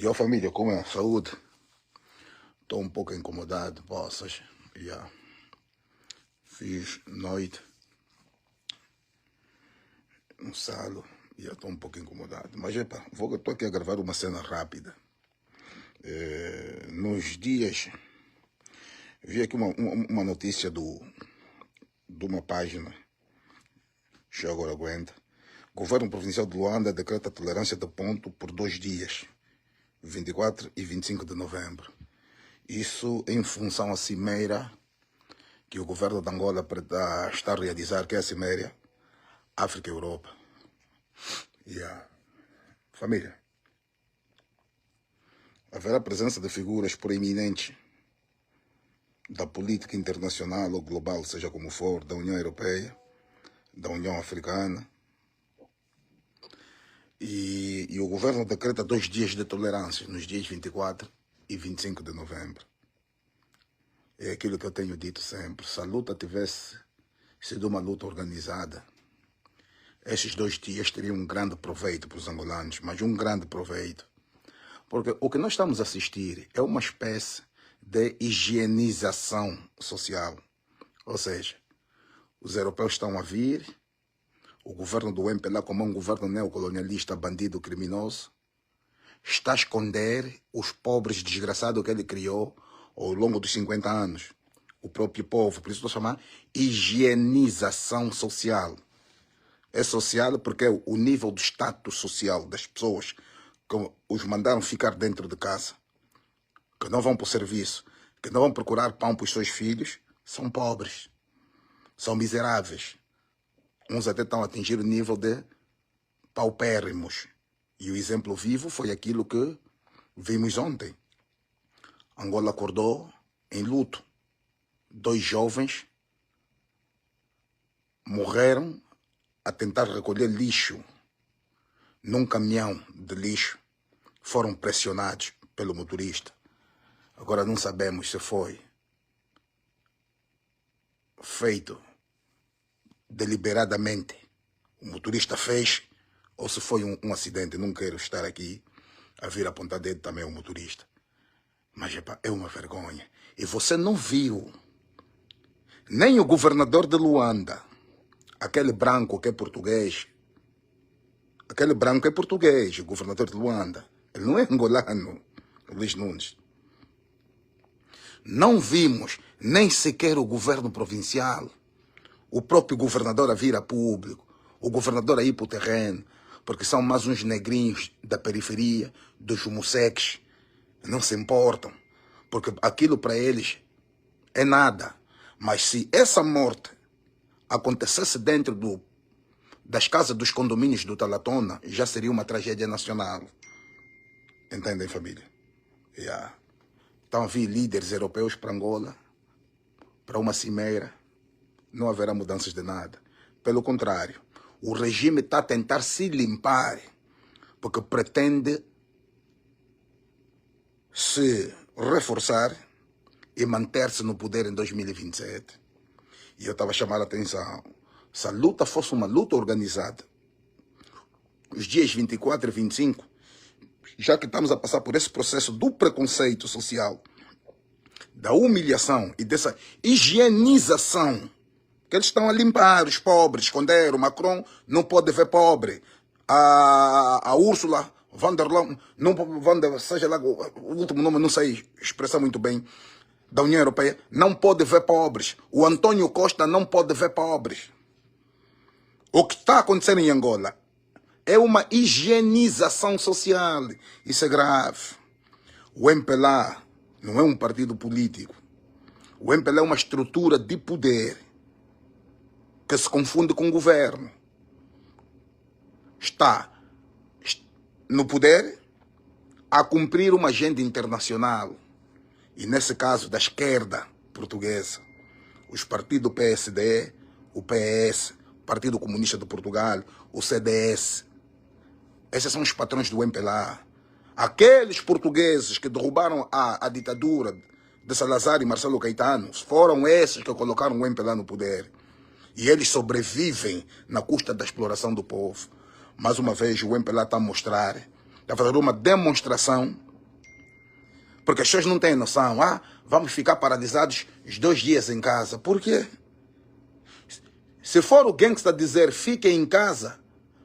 E a família, como é? Saúde? Estou um pouco incomodado, poças. Yeah. Fiz noite no salo e estou um pouco incomodado. Mas epa, estou aqui a gravar uma cena rápida. Nos dias, vi aqui uma notícia de uma página, que agora aguenta. Governo Provincial de Luanda decreta tolerância de ponto por 2 dias, 24 e 25 de novembro. Isso em função à cimeira que o governo de Angola está a realizar, que é a cimeira África-Europa. Yeah. Família, haverá presença de figuras proeminentes da política internacional ou global, seja como for, da União Europeia, da União Africana, e o governo decreta 2 dias de tolerância, nos dias 24 e 25 de novembro. É aquilo que eu tenho dito sempre. Se a luta tivesse sido uma luta organizada, esses 2 dias teriam um grande proveito para os angolanos, mas um grande proveito. Porque o que nós estamos a assistir é uma espécie de higienização social. Ou seja, os europeus estão a vir, o governo do MPLA, como é um governo neocolonialista, bandido, criminoso, está a esconder os pobres desgraçados que ele criou ao longo dos 50 anos. O próprio povo, por isso estou chamando higienização social. É social porque é o nível do status social das pessoas que os mandaram ficar dentro de casa, que não vão para o serviço, que não vão procurar pão para os seus filhos, são pobres, são miseráveis. Uns até estão a atingir o nível de paupérrimos. E o exemplo vivo foi aquilo que vimos ontem. Angola acordou em luto. 2 jovens morreram a tentar recolher lixo num caminhão de lixo. Foram pressionados pelo motorista. Agora não sabemos se foi feito deliberadamente, o motorista fez, ou se foi um acidente. Não quero estar aqui a vir apontar dedo também ao motorista. Mas epa, é uma vergonha. E você não viu nem o governador de Luanda, aquele branco que é português. Aquele branco é português, o governador de Luanda. Ele não é angolano, Luiz Nunes. Não vimos nem sequer o governo provincial, o próprio governador a vir a público, o governador a ir para o terreno, porque são mais uns negrinhos da periferia, dos homossexuais, não se importam, porque aquilo para eles é nada. Mas se essa morte acontecesse dentro das casas dos condomínios do Talatona, já seria uma tragédia nacional. Entendem, família? Yeah. Então, a vir líderes europeus para Angola, para uma cimeira, não haverá mudanças de nada. Pelo contrário, o regime está a tentar se limpar, porque pretende se reforçar e manter-se no poder em 2027. E eu estava a chamar a atenção. Se a luta fosse uma luta organizada, os dias 24 e 25, já que estamos a passar por esse processo do preconceito social, da humilhação e dessa higienização, que eles estão a limpar os pobres, esconder. O Macron não pode ver pobre. A Ursula von der Leyen, seja lá o último nome, não sei expressar muito bem, da União Europeia, não pode ver pobres. O Antônio Costa não pode ver pobres. O que está acontecendo em Angola é uma higienização social. Isso é grave. O MPLA não é um partido político. O MPLA é uma estrutura de poder que se confunde com o governo. Está no poder a cumprir uma agenda internacional. E nesse caso da esquerda portuguesa, os partidos PSD, o PS, o Partido Comunista de Portugal, o CDS, esses são os patrões do MPLA. Aqueles portugueses que derrubaram a ditadura de Salazar e Marcelo Caetano, foram esses que colocaram o MPLA no poder. E eles sobrevivem na custa da exploração do povo. Mais uma vez, o MPLA está a mostrar, está a fazer uma demonstração Porque as pessoas não têm noção. Ah, vamos ficar paralisados os 2 dias em casa. Por quê? Se for o gangsta dizer fiquem em casa,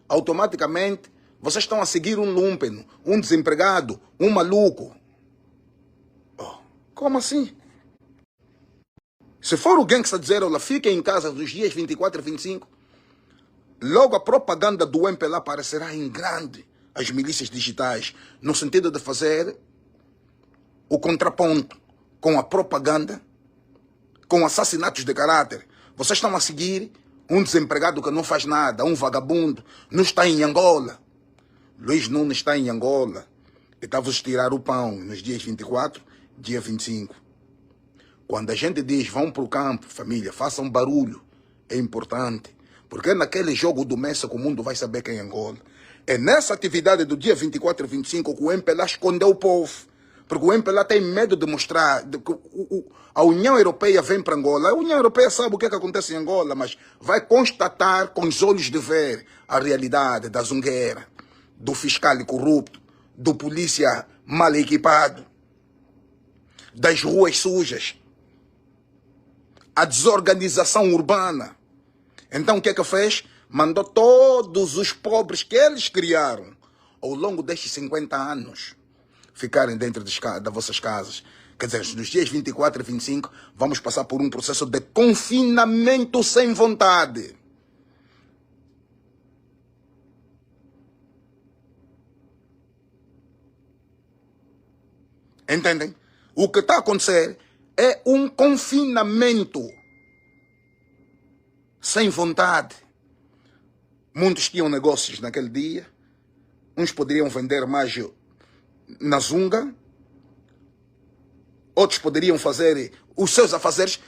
automaticamente vocês estão a seguir um lúmpeno, um desempregado, um maluco. Oh, como assim? Se for o gangsta dizer, olha, fiquem em casa dos dias 24 e 25, logo a propaganda do MPLA aparecerá em grande, as milícias digitais, no sentido de fazer o contraponto com a propaganda, com assassinatos de caráter. Vocês estão a seguir um desempregado que não faz nada, um vagabundo, não está em Angola. Luiz Nunes está em Angola e está-vos tirar o pão nos dias 24, dia 25. Quando a gente diz, vão para o campo, família, façam barulho, é importante. Porque é naquele jogo do Messa que o mundo vai saber quem é Angola. É nessa atividade do dia 24 e 25 que o MPLA escondeu o povo. Porque o MPLA tem medo de mostrar que a União Europeia vem para Angola. A União Europeia sabe o que acontece em Angola, mas vai constatar com os olhos de ver a realidade da zungueira, do fiscal corrupto, do polícia mal equipado, das ruas sujas, a desorganização urbana. Então o que é que fez? Mandou todos os pobres que eles criaram ao longo destes 50 anos ficarem dentro das vossas casas. Quer dizer, nos dias 24 e 25 vamos passar por um processo de confinamento sem vontade. Entendem? O que está a acontecer é um confinamento sem vontade. Muitos tinham negócios naquele dia. Uns poderiam vender mais na zunga. Outros poderiam fazer os seus afazeres.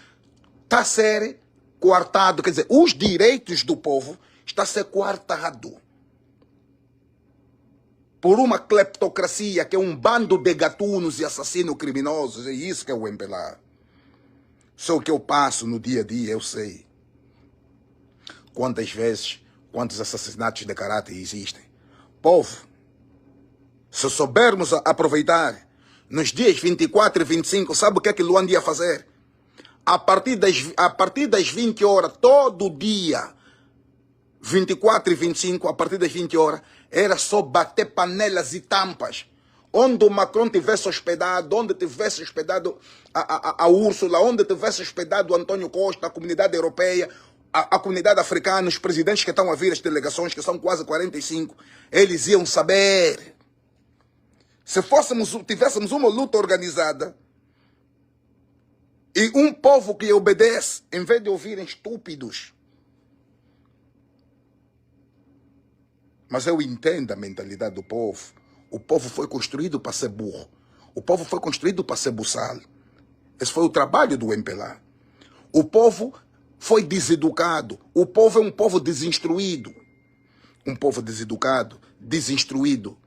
Está a ser coartado. Quer dizer, os direitos do povo está a ser coartado por uma cleptocracia que é um bando de gatunos e assassinos criminosos. É isso que é o MPLA. Só o que eu passo no dia a dia, eu sei. Quantas vezes, quantos assassinatos de caráter existem. Povo, se soubermos aproveitar, nos dias 24 e 25, sabe o que é que Luanda ia fazer? A partir das 20 horas, todo dia, 24 e 25, a partir das 20 horas, era só bater panelas e tampas. Onde o Macron tivesse hospedado, onde tivesse hospedado a Úrsula, onde tivesse hospedado o Antônio Costa, a comunidade europeia, a comunidade africana, os presidentes que estão a vir, as delegações, que são quase 45, eles iam saber. Se tivéssemos uma luta organizada e um povo que obedece, em vez de ouvirem estúpidos. Mas eu entendo a mentalidade do povo. O povo foi construído para ser burro. O povo foi construído para ser buçal. Esse foi o trabalho do MPLA. O povo foi deseducado. O povo é um povo desinstruído. Um povo deseducado, desinstruído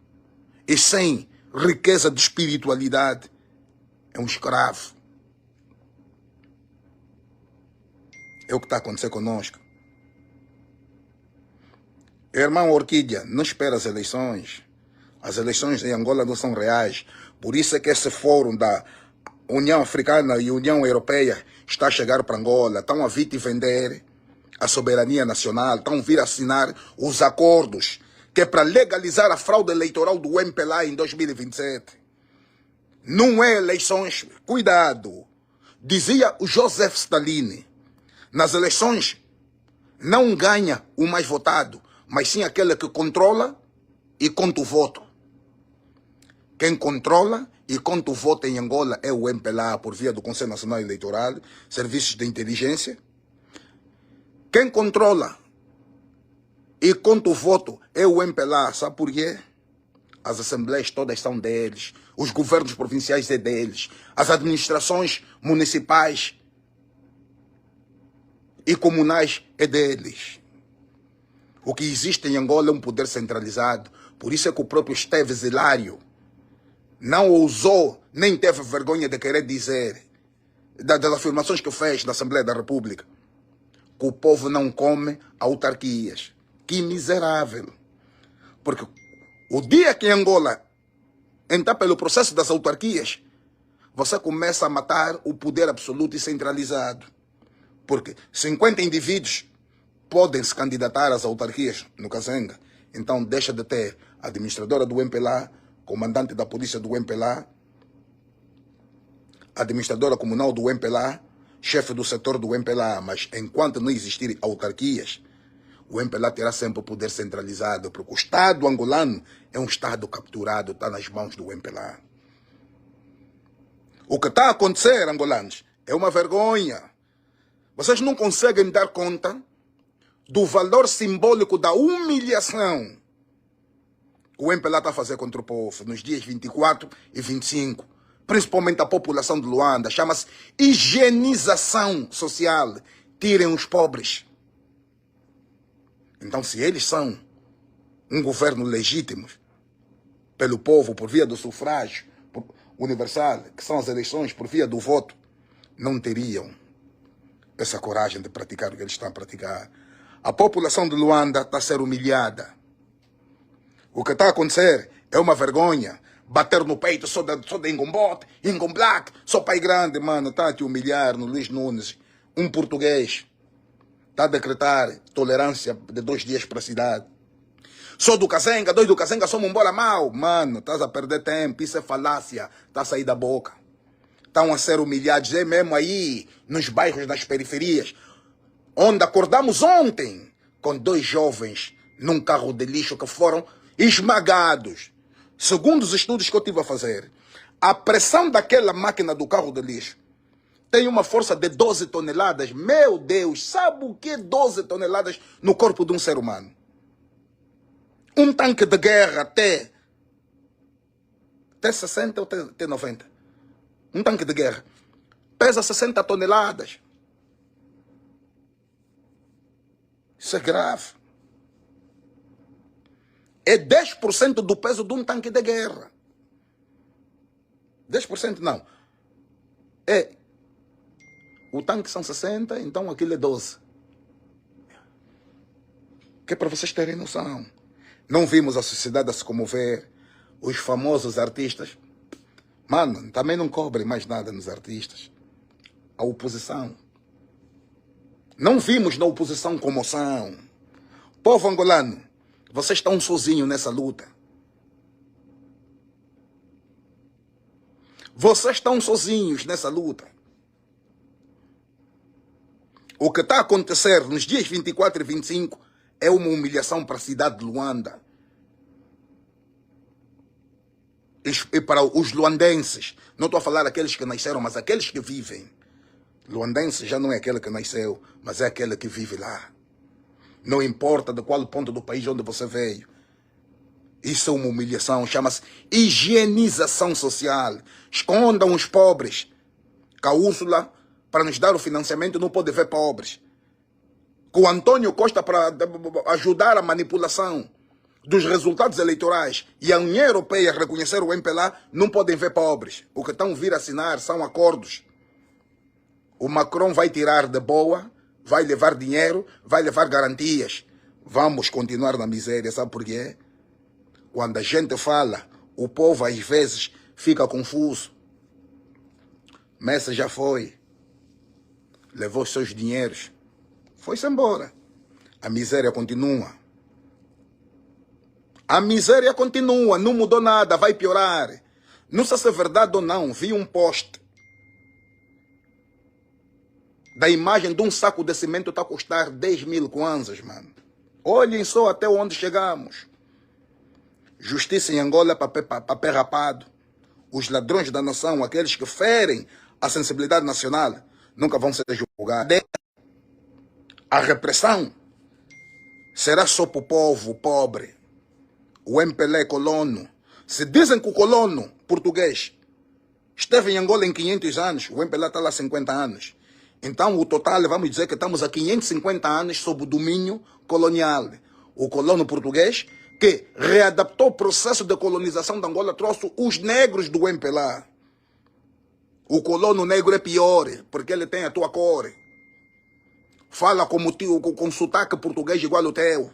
e sem riqueza de espiritualidade é um escravo. É o que está acontecendo conosco. Irmão Orquídea, não espera as eleições. As eleições em Angola não são reais. Por isso é que esse fórum da União Africana e União Europeia está a chegar para Angola. Estão a vir te vender a soberania nacional. Estão a vir assinar os acordos que é para legalizar a fraude eleitoral do MPLA em 2027. Não é eleições. Cuidado. Dizia o Joseph Stalin. Nas eleições não ganha o mais votado, mas sim aquele que controla e conta o voto. Quem controla e conta o voto em Angola é o MPLA, por via do Conselho Nacional Eleitoral, serviços de inteligência. Quem controla e conta o voto é o MPLA, sabe por quê? As assembleias todas são deles, os governos provinciais é deles, as administrações municipais e comunais é deles. O que existe em Angola é um poder centralizado. Por isso é que o próprio Esteves Hilário não ousou, nem teve vergonha de querer dizer, das afirmações que fez na Assembleia da República, que o povo não come autarquias. Que miserável. Porque o dia que Angola entrar pelo processo das autarquias, você começa a matar o poder absoluto e centralizado. Porque 50 indivíduos podem se candidatar às autarquias no Kazenga. Então deixa de ter a administradora do MPLA, comandante da polícia do MPLA, administradora comunal do MPLA, chefe do setor do MPLA. Mas enquanto não existirem autarquias, o MPLA terá sempre o poder centralizado, porque o Estado angolano é um Estado capturado, está nas mãos do MPLA. O que está a acontecer, angolanos, é uma vergonha. Vocês não conseguem dar conta do valor simbólico da humilhação que o MPLA está a fazer contra o povo nos dias 24 e 25, principalmente a população de Luanda. Chama-se higienização social. Tirem os pobres. Então, se eles são um governo legítimo pelo povo por via do sufrágio universal, que são as eleições por via do voto, não teriam essa coragem de praticar o que eles estão a praticar. A população de Luanda está a ser humilhada. O que está a acontecer é uma vergonha. Bater no peito, sou de Ingombote, Ingomblak, sou pai grande, mano. Está a te humilhar no Luiz Nunes, um português. Está a decretar tolerância de 2 dias para a cidade. Sou do Kazenga, dois do Kazenga, somos um bola mal. Mano, estás a perder tempo, isso é falácia. Está a sair da boca. Estão a ser humilhados, é mesmo aí, nos bairros das periferias, onde acordamos ontem com 2 jovens num carro de lixo que foram esmagados. Segundo os estudos que eu estive a fazer, a pressão daquela máquina do carro de lixo tem uma força de 12 toneladas. Meu Deus, sabe o que é 12 toneladas no corpo de um ser humano? Um tanque de guerra até 60 ou até 90. Um tanque de guerra pesa 60 toneladas. Isso é grave. É 10% do peso de um tanque de guerra. 10% não. O tanque são 60, então aquilo é 12. Que é para vocês terem noção. Não vimos a sociedade a se comover. Os famosos artistas. Mano, também não cobrem mais nada nos artistas. A oposição. Não vimos na oposição comoção. Povo angolano, vocês estão sozinhos nessa luta. Vocês estão sozinhos nessa luta. O que está a acontecer nos dias 24 e 25 é uma humilhação para a cidade de Luanda. E para os luandenses. Não estou a falar aqueles que nasceram, mas aqueles que vivem. Luandense já não é aquele que nasceu, mas é aquele que vive lá. Não importa de qual ponto do país onde você veio. Isso é uma humilhação, chama-se higienização social. Escondam os pobres. Que a Úrsula, para nos dar o financiamento, não pode ver pobres. Que o Antônio Costa, para ajudar a manipulação dos resultados eleitorais, e a União Europeia reconhecer o MPLA, não podem ver pobres. O que estão a vir assinar são acordos. O Macron vai tirar de boa, vai levar dinheiro, vai levar garantias. Vamos continuar na miséria, sabe por quê? Quando a gente fala, o povo às vezes fica confuso. Messa já foi. Levou os seus dinheiros. Foi-se embora. A miséria continua. A miséria continua, não mudou nada, vai piorar. Não sei se é verdade ou não, vi um post da imagem de um saco de cimento está a custar 10.000 kwanzas, mano. Olhem só até onde chegamos. Justiça em Angola é papel rapado. Os ladrões da nação, aqueles que ferem a sensibilidade nacional, nunca vão ser julgados. A repressão será só para o povo pobre. O MPLA é colono. Se dizem que o colono português esteve em Angola em 500 anos, o MPLA está lá há 50 anos. Então, o total, vamos dizer que estamos há 550 anos sob o domínio colonial. O colono português, que readaptou o processo de colonização de Angola, trouxe os negros do MPLA. O colono negro é pior, porque ele tem a tua cor. Fala como tio, com sotaque português igual ao teu.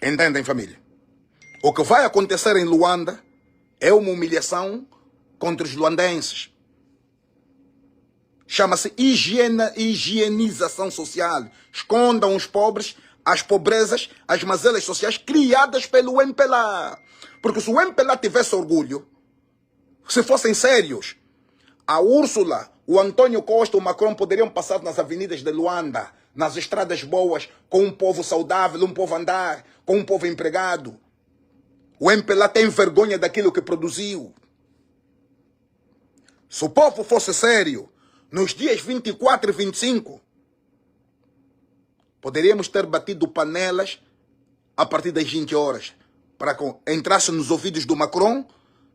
Entendem, família? O que vai acontecer em Luanda É uma humilhação contra os luandenses. Chama-se higienização social. Escondam os pobres, as pobrezas, as mazelas sociais criadas pelo MPLA. Porque se o MPLA tivesse orgulho, se fossem sérios, a Úrsula, o Antônio Costa, o Macron poderiam passar nas avenidas de Luanda, nas estradas boas, com um povo saudável, um povo andar, com um povo empregado. O MPLA tem vergonha daquilo que produziu. Se o povo fosse sério, nos dias 24 e 25, poderíamos ter batido panelas a partir das 20 horas, para que entrasse nos ouvidos do Macron,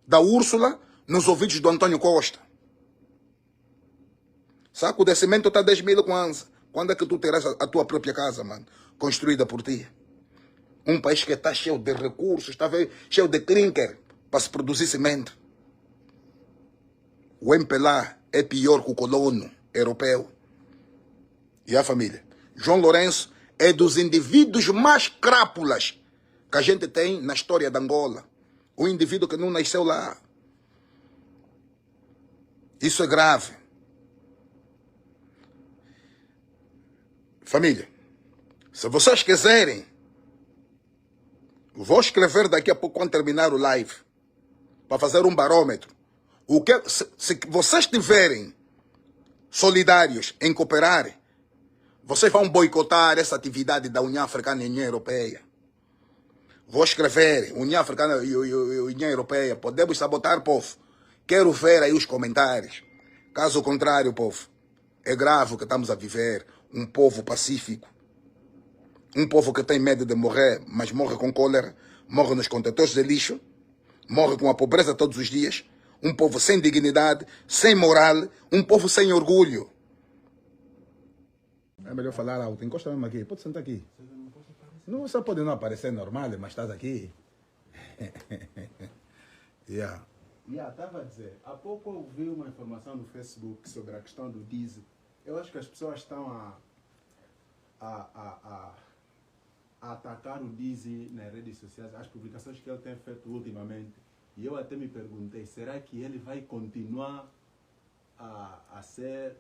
da Úrsula, nos ouvidos do Antônio Costa. Saco de cimento está 10 mil kwanza. Quando é que tu terás a tua própria casa, mano, construída por ti? Um país que está cheio de recursos, está cheio de clinker para se produzir cimento. O MPLA é pior que o colono europeu. E a família? João Lourenço é dos indivíduos mais crápulas que a gente tem na história de Angola. Um indivíduo que não nasceu lá. Isso é grave. Família, se vocês quiserem, vou escrever daqui a pouco quando terminar o live, para fazer um barômetro. Se vocês estiverem solidários em cooperar, vocês vão boicotar essa atividade da União Africana e União Europeia. Vou escrever, União Africana e União Europeia, podemos sabotar, povo. Quero ver aí os comentários. Caso contrário, povo, é grave o que estamos a viver. Um povo pacífico. Um povo que tem medo de morrer, mas morre com cólera. Morre nos contentores de lixo. Morre com a pobreza todos os dias. Um povo sem dignidade, sem moral. Um povo sem orgulho. É melhor falar alto. Encosta mesmo aqui. Pode sentar aqui. Não, você pode não aparecer normal, mas estás aqui. Yeah. Estava a dizer, há pouco eu vi uma informação no Facebook sobre a questão do diesel. Eu acho que as pessoas estão a atacar o diesel nas redes sociais, as publicações que ele tem feito ultimamente. E eu até me perguntei, será que ele vai continuar a ser...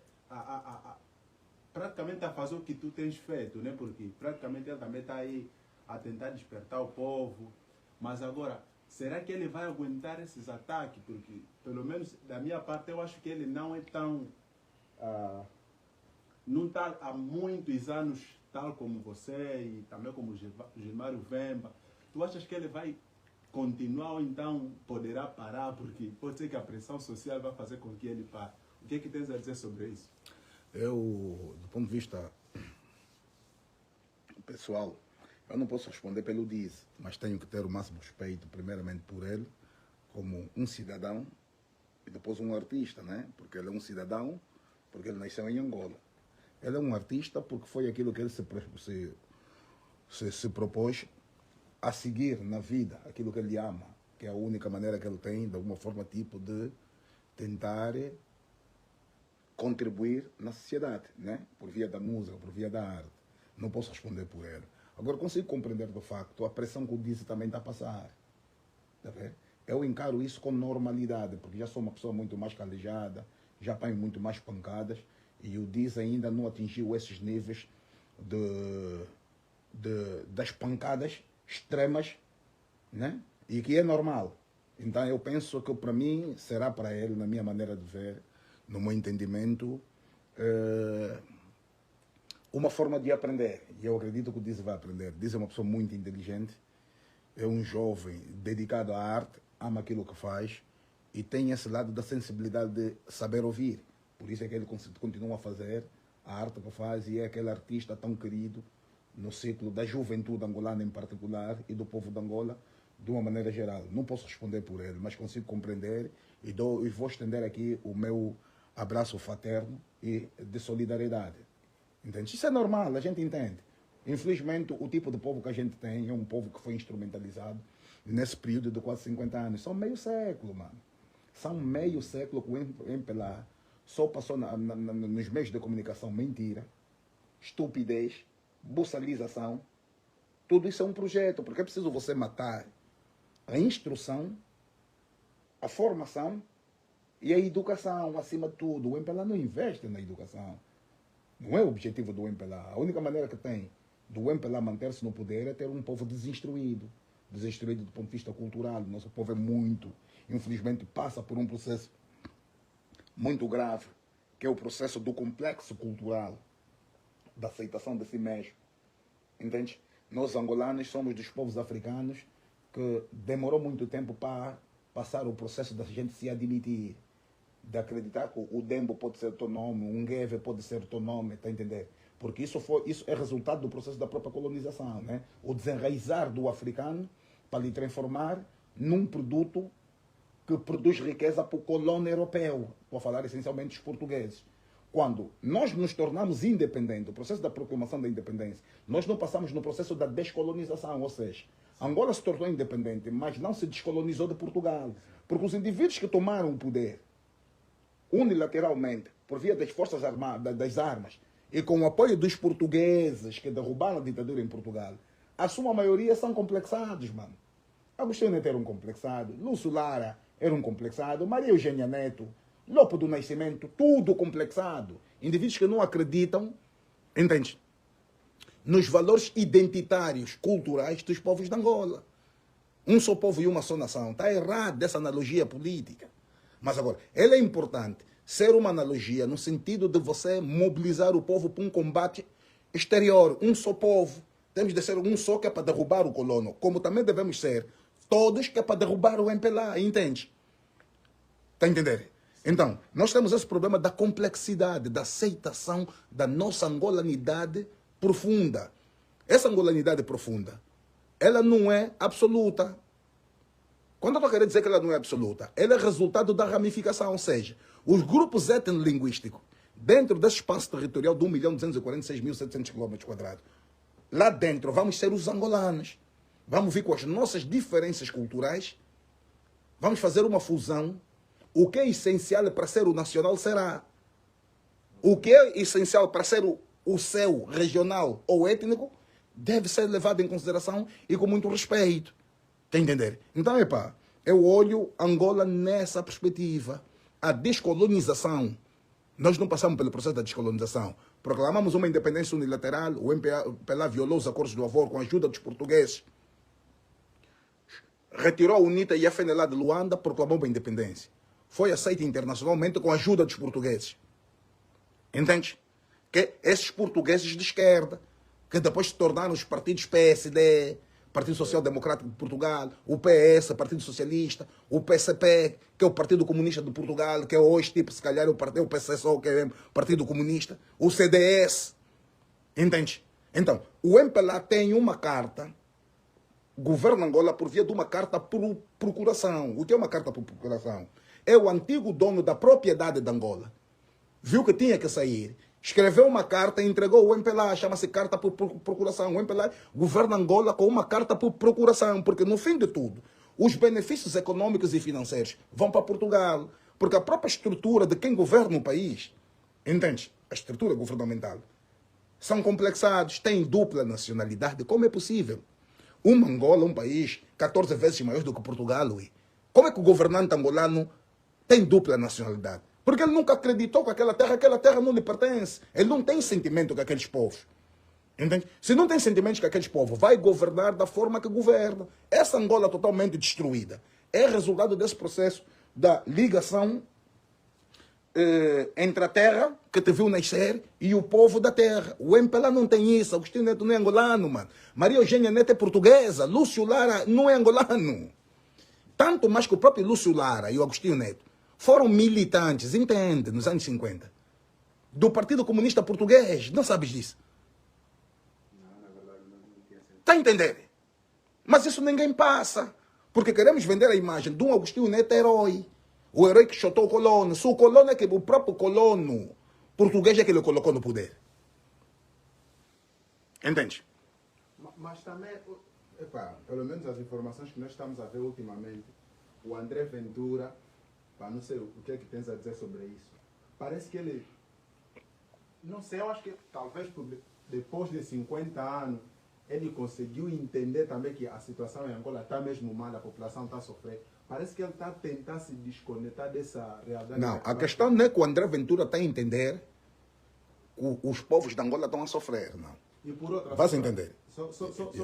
praticamente a fazer o que tu tens feito, né? Porque praticamente ele também está aí a tentar despertar o povo. Mas agora, será que ele vai aguentar esses ataques? Porque, pelo menos da minha parte, eu acho que ele não é tão... não está há muitos anos tal como você e também como Gilmário Vemba. Tu achas que ele vai continuar ou então poderá parar? Porque pode ser que a pressão social vai fazer com que ele pare. O que é que tens a dizer sobre isso? Eu, do ponto de vista pessoal, eu não posso responder pelo Diz, mas tenho que ter o máximo respeito, primeiramente por ele, como um cidadão, e depois um artista, né? Porque ele é um cidadão, porque ele nasceu em Angola. Ele é um artista porque foi aquilo que ele se propôs a seguir na vida, aquilo que ele ama, que é a única maneira que ele tem, de alguma forma, tipo de tentar contribuir na sociedade, né? Por via da música, por via da arte. Não posso responder por ele. Agora, consigo compreender do facto a pressão que o Diz também está a passar. Tá vendo? Eu encaro isso com normalidade, porque já sou uma pessoa muito mais calejada, já apanho muito mais pancadas, e o Diz ainda não atingiu esses níveis das pancadas extremas, né? E que é normal. Então eu penso que para mim, será para ele, na minha maneira de ver, no meu entendimento, uma forma de aprender. E eu acredito que o Diz vai aprender. Diz é uma pessoa muito inteligente, é um jovem dedicado à arte, ama aquilo que faz e tem esse lado da sensibilidade de saber ouvir. Por isso é que ele continua a fazer a arte que faz e é aquele artista tão querido no ciclo da juventude angolana em particular e do povo de Angola de uma maneira geral. Não posso responder por ele, mas consigo compreender e vou estender aqui o meu abraço fraterno e de solidariedade. Entende? Isso é normal, a gente entende. Infelizmente, o tipo de povo que a gente tem é um povo que foi instrumentalizado nesse período de quase 50 anos. São meio século, mano. São meio século que o MPLA só passou nos meios de comunicação mentira, estupidez, buçalização. Tudo isso é um projeto, porque é preciso você matar a instrução a formação e a educação, acima de tudo. O MPLA não investe na educação. Não é o objetivo do MPLA. A única maneira que tem do MPLA manter-se no poder é ter um povo desinstruído. Desinstruído do ponto de vista cultural. Nosso povo é muito, infelizmente, passa por um processo muito grave, que é o processo do complexo cultural, da aceitação de si mesmo. Entende? Nós, angolanos, somos dos povos africanos que demorou muito tempo para passar o processo da gente se admitir, de acreditar que o Dembo pode ser teu nome, um Ngeve pode ser teu nome, tá entendendo? Porque isso é resultado do processo da própria colonização, né? O desenraizar do africano para lhe transformar num produto que produz riqueza para o colono europeu, para falar essencialmente dos portugueses. Quando nós nos tornamos independentes, o processo da proclamação da independência, nós não passamos no processo da descolonização, ou seja, Angola se tornou independente, mas não se descolonizou de Portugal. Porque os indivíduos que tomaram o poder unilateralmente, por via das forças armadas, das armas, e com o apoio dos portugueses que derrubaram a ditadura em Portugal, a sua maioria são complexados, mano. Agostinho Neto era um complexado, Lúcio Lara era um complexado, Maria Eugênia Neto, Lopo do Nascimento, tudo complexado. Indivíduos que não acreditam, entende? Nos valores identitários, culturais dos povos de Angola. Um só povo e uma só nação. Está errado dessa analogia política. Mas agora, ela é importante ser uma analogia no sentido de você mobilizar o povo para um combate exterior. Um só povo. Temos de ser um só que é para derrubar o colono. Como também devemos ser todos que é para derrubar o MPLA. Entende? Está a entender? Então, nós temos esse problema da complexidade, da aceitação da nossa angolanidade profunda. Essa angolanidade profunda, ela não é absoluta. Quando eu estou querendo dizer que ela não é absoluta, ela é resultado da ramificação, ou seja, os grupos etnolinguísticos, dentro desse espaço territorial de 1.246.700 km², lá dentro vamos ser os angolanos. Vamos vir com as nossas diferenças culturais, vamos fazer uma fusão. O que é essencial para ser o nacional será. O que é essencial para ser o seu regional ou étnico deve ser levado em consideração e com muito respeito. Está a entender? Então, eu olho Angola nessa perspectiva. A descolonização. Nós não passamos pelo processo da descolonização. Proclamamos uma independência unilateral, o MPLA violou os acordos do Avor com a ajuda dos portugueses. Retirou a UNITA e a FNLA de Luanda, proclamou uma independência. Foi aceita internacionalmente com a ajuda dos portugueses. Entende? Que esses portugueses de esquerda, que depois se tornaram os partidos PSD, Partido Social Democrático de Portugal, o PS, Partido Socialista, o PCP, que é o Partido Comunista de Portugal, que é hoje, tipo, se calhar, o PCSO, que é o Partido Comunista, o CDS. Entende? Então, o MPLA tem uma carta, governa Angola por via de uma carta por procuração. O que é uma carta por procuração? É o antigo dono da propriedade de Angola. Viu que tinha que sair. Escreveu uma carta e entregou o MPLA. Chama-se carta por procuração. O MPLA governa Angola com uma carta por procuração. Porque no fim de tudo, os benefícios econômicos e financeiros vão para Portugal. Porque a própria estrutura de quem governa o país, entende? A estrutura governamental, são complexados, têm dupla nacionalidade. Como é possível? Uma Angola, um país 14 vezes maior do que Portugal. Ué. Como é que o governante angolano tem dupla nacionalidade? Porque ele nunca acreditou que aquela terra não lhe pertence. Ele não tem sentimento com aqueles povos. Entende? Se não tem sentimentos com aqueles povos, vai governar da forma que governa. Essa Angola totalmente destruída é resultado desse processo da ligação entre a terra que te viu nascer e o povo da terra. O MPLA não tem isso. Agostinho Neto não é angolano, mano. Maria Eugênia Neto é portuguesa. Lúcio Lara não é angolano. Tanto mais que o próprio Lúcio Lara e o Agostinho Neto foram militantes, entende, nos anos 50, do Partido Comunista Português. Não sabes disso? Está a entender? Mas isso ninguém passa. Porque queremos vender a imagem de um Agostinho Neto herói. O herói que chutou o colono. Se o colono é que o próprio colono português é que ele colocou no poder. Entende? Mas também, pelo menos as informações que nós estamos a ver ultimamente, o André Ventura, não sei o que é que tens a dizer sobre isso, parece que ele, não sei, eu acho que talvez depois de 50 anos, ele conseguiu entender também que a situação em Angola está mesmo mal, a população está a sofrer. Parece que ele está a tentar se desconectar dessa realidade. Não, a questão não é que o André Ventura está a entender que os povos de Angola estão a sofrer, não. E por outra Vais entender. Só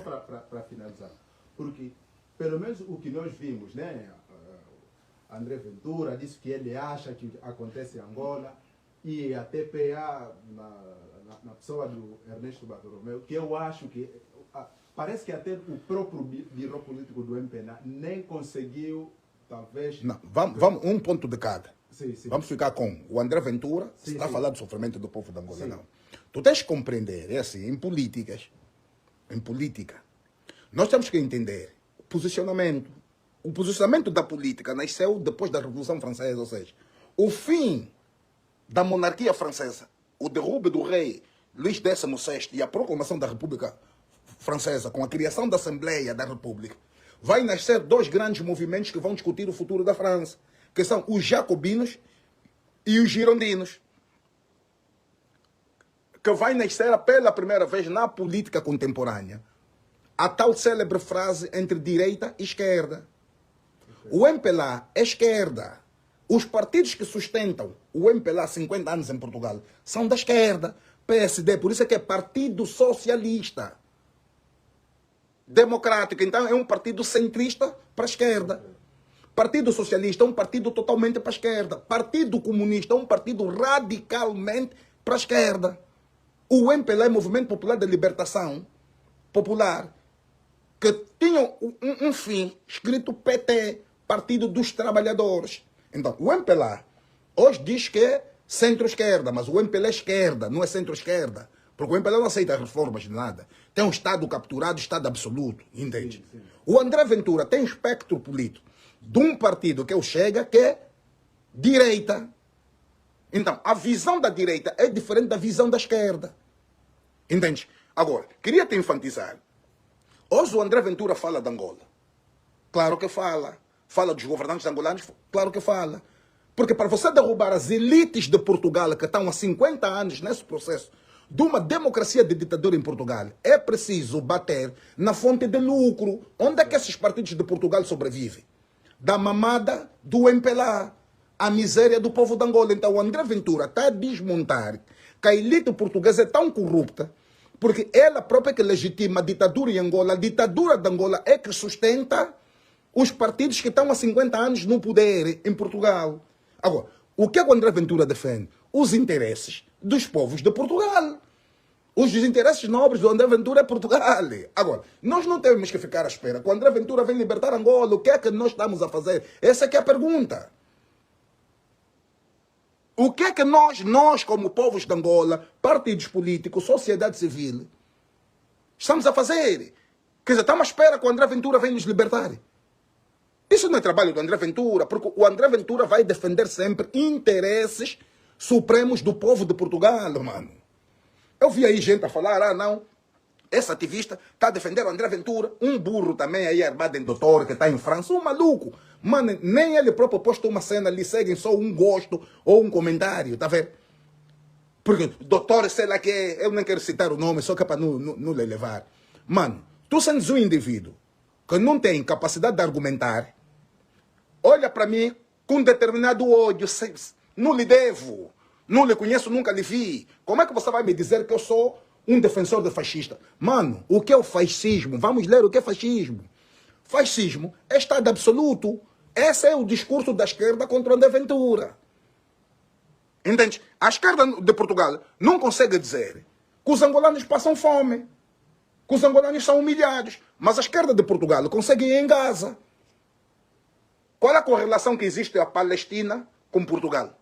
para finalizar. Porque, pelo menos o que nós vimos, né? André Ventura disse que ele acha que acontece em Angola, e a TPA, na pessoa do Ernesto Bartolomeu, que eu acho que parece que até o próprio biro político do MPLA nem conseguiu, talvez... Não, vamos um ponto de cada. Sim, sim. Vamos ficar com o André Ventura, Sim, está a sim. falar do sofrimento do povo de Angola, Sim. não. Tu tens que compreender, é assim, em política, nós temos que entender o posicionamento. O posicionamento da política nasceu depois da Revolução Francesa, ou seja, o fim da monarquia francesa, o derrube do rei Luís XVI e a proclamação da República Francesa, com a criação da Assembleia da República, vai nascer dois grandes movimentos que vão discutir o futuro da França, que são os jacobinos e os girondinos, que vai nascer pela primeira vez na política contemporânea a tal célebre frase entre direita e esquerda. O MPLA é esquerda. Os partidos que sustentam o MPLA há 50 anos em Portugal são da esquerda. PSD, por isso é que é Partido Socialista Democrático. Então é um partido centrista para a esquerda. Partido Socialista é um partido totalmente para a esquerda. Partido Comunista é um partido radicalmente para a esquerda. O MPLA é Movimento Popular de Libertação Popular, que tinha um fim escrito PT, Partido dos Trabalhadores. Então, o MPLA hoje diz que é centro-esquerda, mas o MPLA é esquerda, não é centro-esquerda. Porque o MPLA não aceita reformas de nada. Tem um Estado capturado, Estado absoluto, entende? Sim, sim. O André Ventura tem um espectro político de um partido que é o Chega, que é direita. Então, a visão da direita é diferente da visão da esquerda. Entende? Agora, queria te enfatizar. Hoje o André Ventura fala de Angola. Claro que fala. Fala dos governantes angolanos. Claro que fala. Porque para você derrubar as elites de Portugal que estão há 50 anos nesse processo de uma democracia de ditadura em Portugal, é preciso bater na fonte de lucro. Onde é que esses partidos de Portugal sobrevivem? Da mamada do MPLA. A miséria do povo de Angola. Então o André Ventura está a desmontar que a elite portuguesa é tão corrupta porque ela própria que legitima a ditadura em Angola. A ditadura de Angola é que sustenta os partidos que estão há 50 anos no poder em Portugal. Agora, o que o André Ventura defende? Os interesses dos povos de Portugal. Os interesses nobres do André Ventura é Portugal. Agora, nós não temos que ficar à espera que o André Ventura venha libertar Angola. O que é que nós estamos a fazer? Essa é que é a pergunta. O que é que nós como povos de Angola, partidos políticos, sociedade civil, estamos a fazer? Quer dizer, estamos à espera que o André Ventura venha nos libertar. Isso não é trabalho do André Ventura, porque o André Ventura vai defender sempre interesses supremos do povo de Portugal, mano. Eu vi aí gente a falar, não, esse ativista está a defender o André Ventura, um burro também aí armado em doutor que está em França, um maluco. Mano, nem ele próprio posta uma cena, lhe seguem só um gosto ou um comentário, tá vendo? Porque doutor, sei lá que é, eu nem quero citar o nome, só que é para não lhe levar. Mano, tu sendo um indivíduo que não tem capacidade de argumentar, olha para mim com determinado ódio, não lhe devo, não lhe conheço, nunca lhe vi. Como é que você vai me dizer que eu sou um defensor de fascista? Mano, o que é o fascismo? Vamos ler o que é fascismo. Fascismo é Estado absoluto. Esse é o discurso da esquerda contra o André Ventura. Entende? A esquerda de Portugal não consegue dizer que os angolanos passam fome, que os angolanos são humilhados, mas a esquerda de Portugal consegue ir em Gaza. Qual é a correlação que existe a Palestina com Portugal?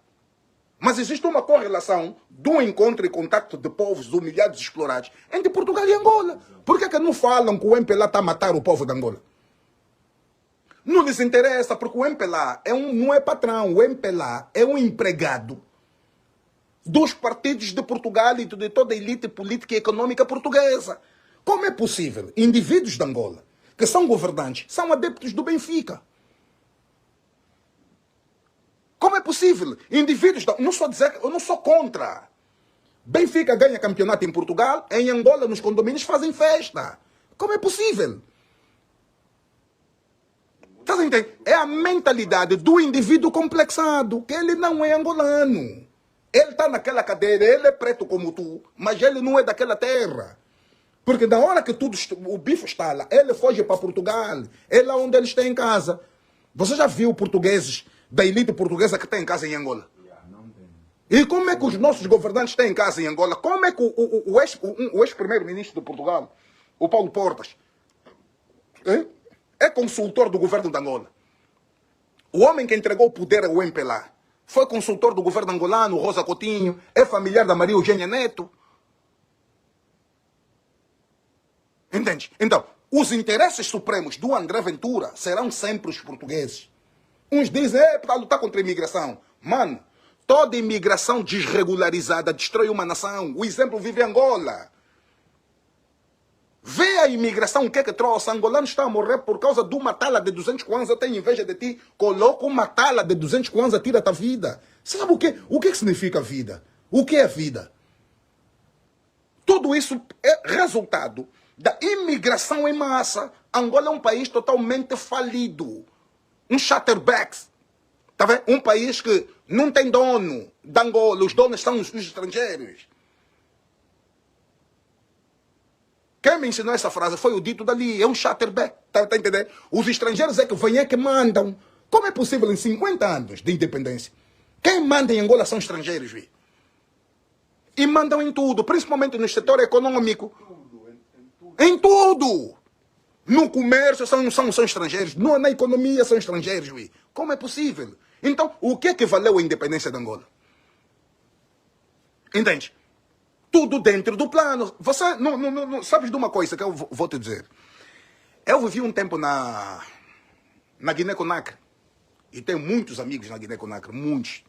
Mas existe uma correlação do encontro e contato de povos humilhados e explorados entre Portugal e Angola. Por que não falam que o MPLA está a matar o povo de Angola? Não lhes interessa, porque o MPLA não é patrão. O MPLA é um empregado dos partidos de Portugal e de toda a elite política e econômica portuguesa. Como é possível indivíduos de Angola, que são governantes, são adeptos do Benfica? Como é possível? Indivíduos... eu não sou contra. Benfica ganha campeonato em Portugal, em Angola, nos condomínios, fazem festa. Como é possível? Tá entendendo? É a mentalidade do indivíduo complexado, que ele não é angolano. Ele está naquela cadeira, ele é preto como tu, mas ele não é daquela terra. Porque na hora que tudo, o bife está lá, ele foge para Portugal, é lá onde ele está em casa. Você já viu portugueses da elite portuguesa que tem em casa em Angola? E como é que os nossos governantes têm em casa em Angola? Como é que o ex-primeiro-ministro de Portugal, o Paulo Portas, é consultor do governo de Angola? O homem que entregou o poder ao MPLA foi consultor do governo angolano, Rosa Coutinho, é familiar da Maria Eugênia Neto. Entende? Então, os interesses supremos do André Ventura serão sempre os portugueses. Uns dizem, para lutar contra a imigração. Mano, toda imigração desregularizada destrói uma nação. O exemplo vive em Angola. Vê a imigração, o que é que trouxe? Angolano está a morrer por causa de uma tala de 200 kwanza. Tem inveja de ti, coloca uma tala de 200 kwanza, tira-te a vida. Sabe o que? O que significa vida? O que é vida? Tudo isso é resultado da imigração em massa. Angola é um país totalmente falido. Um chatterbacks. Tá vendo? Um país que não tem dono da Angola. Os donos são os estrangeiros. Quem me ensinou essa frase foi o dito dali. É um chatterback. Tá entendendo? Os estrangeiros é que vêm, é que mandam. Como é possível em 50 anos de independência? Quem manda em Angola são estrangeiros, vi. E mandam em tudo, principalmente no setor econômico. Em tudo. No comércio são estrangeiros. Na economia são estrangeiros, vi. Como é possível? Então, o que é que valeu a independência de Angola? Entende? Tudo dentro do plano. Você não sabes de uma coisa que eu vou te dizer. Eu vivi um tempo na Guiné-Conakry. E tenho muitos amigos na Guiné-Conakry, muitos.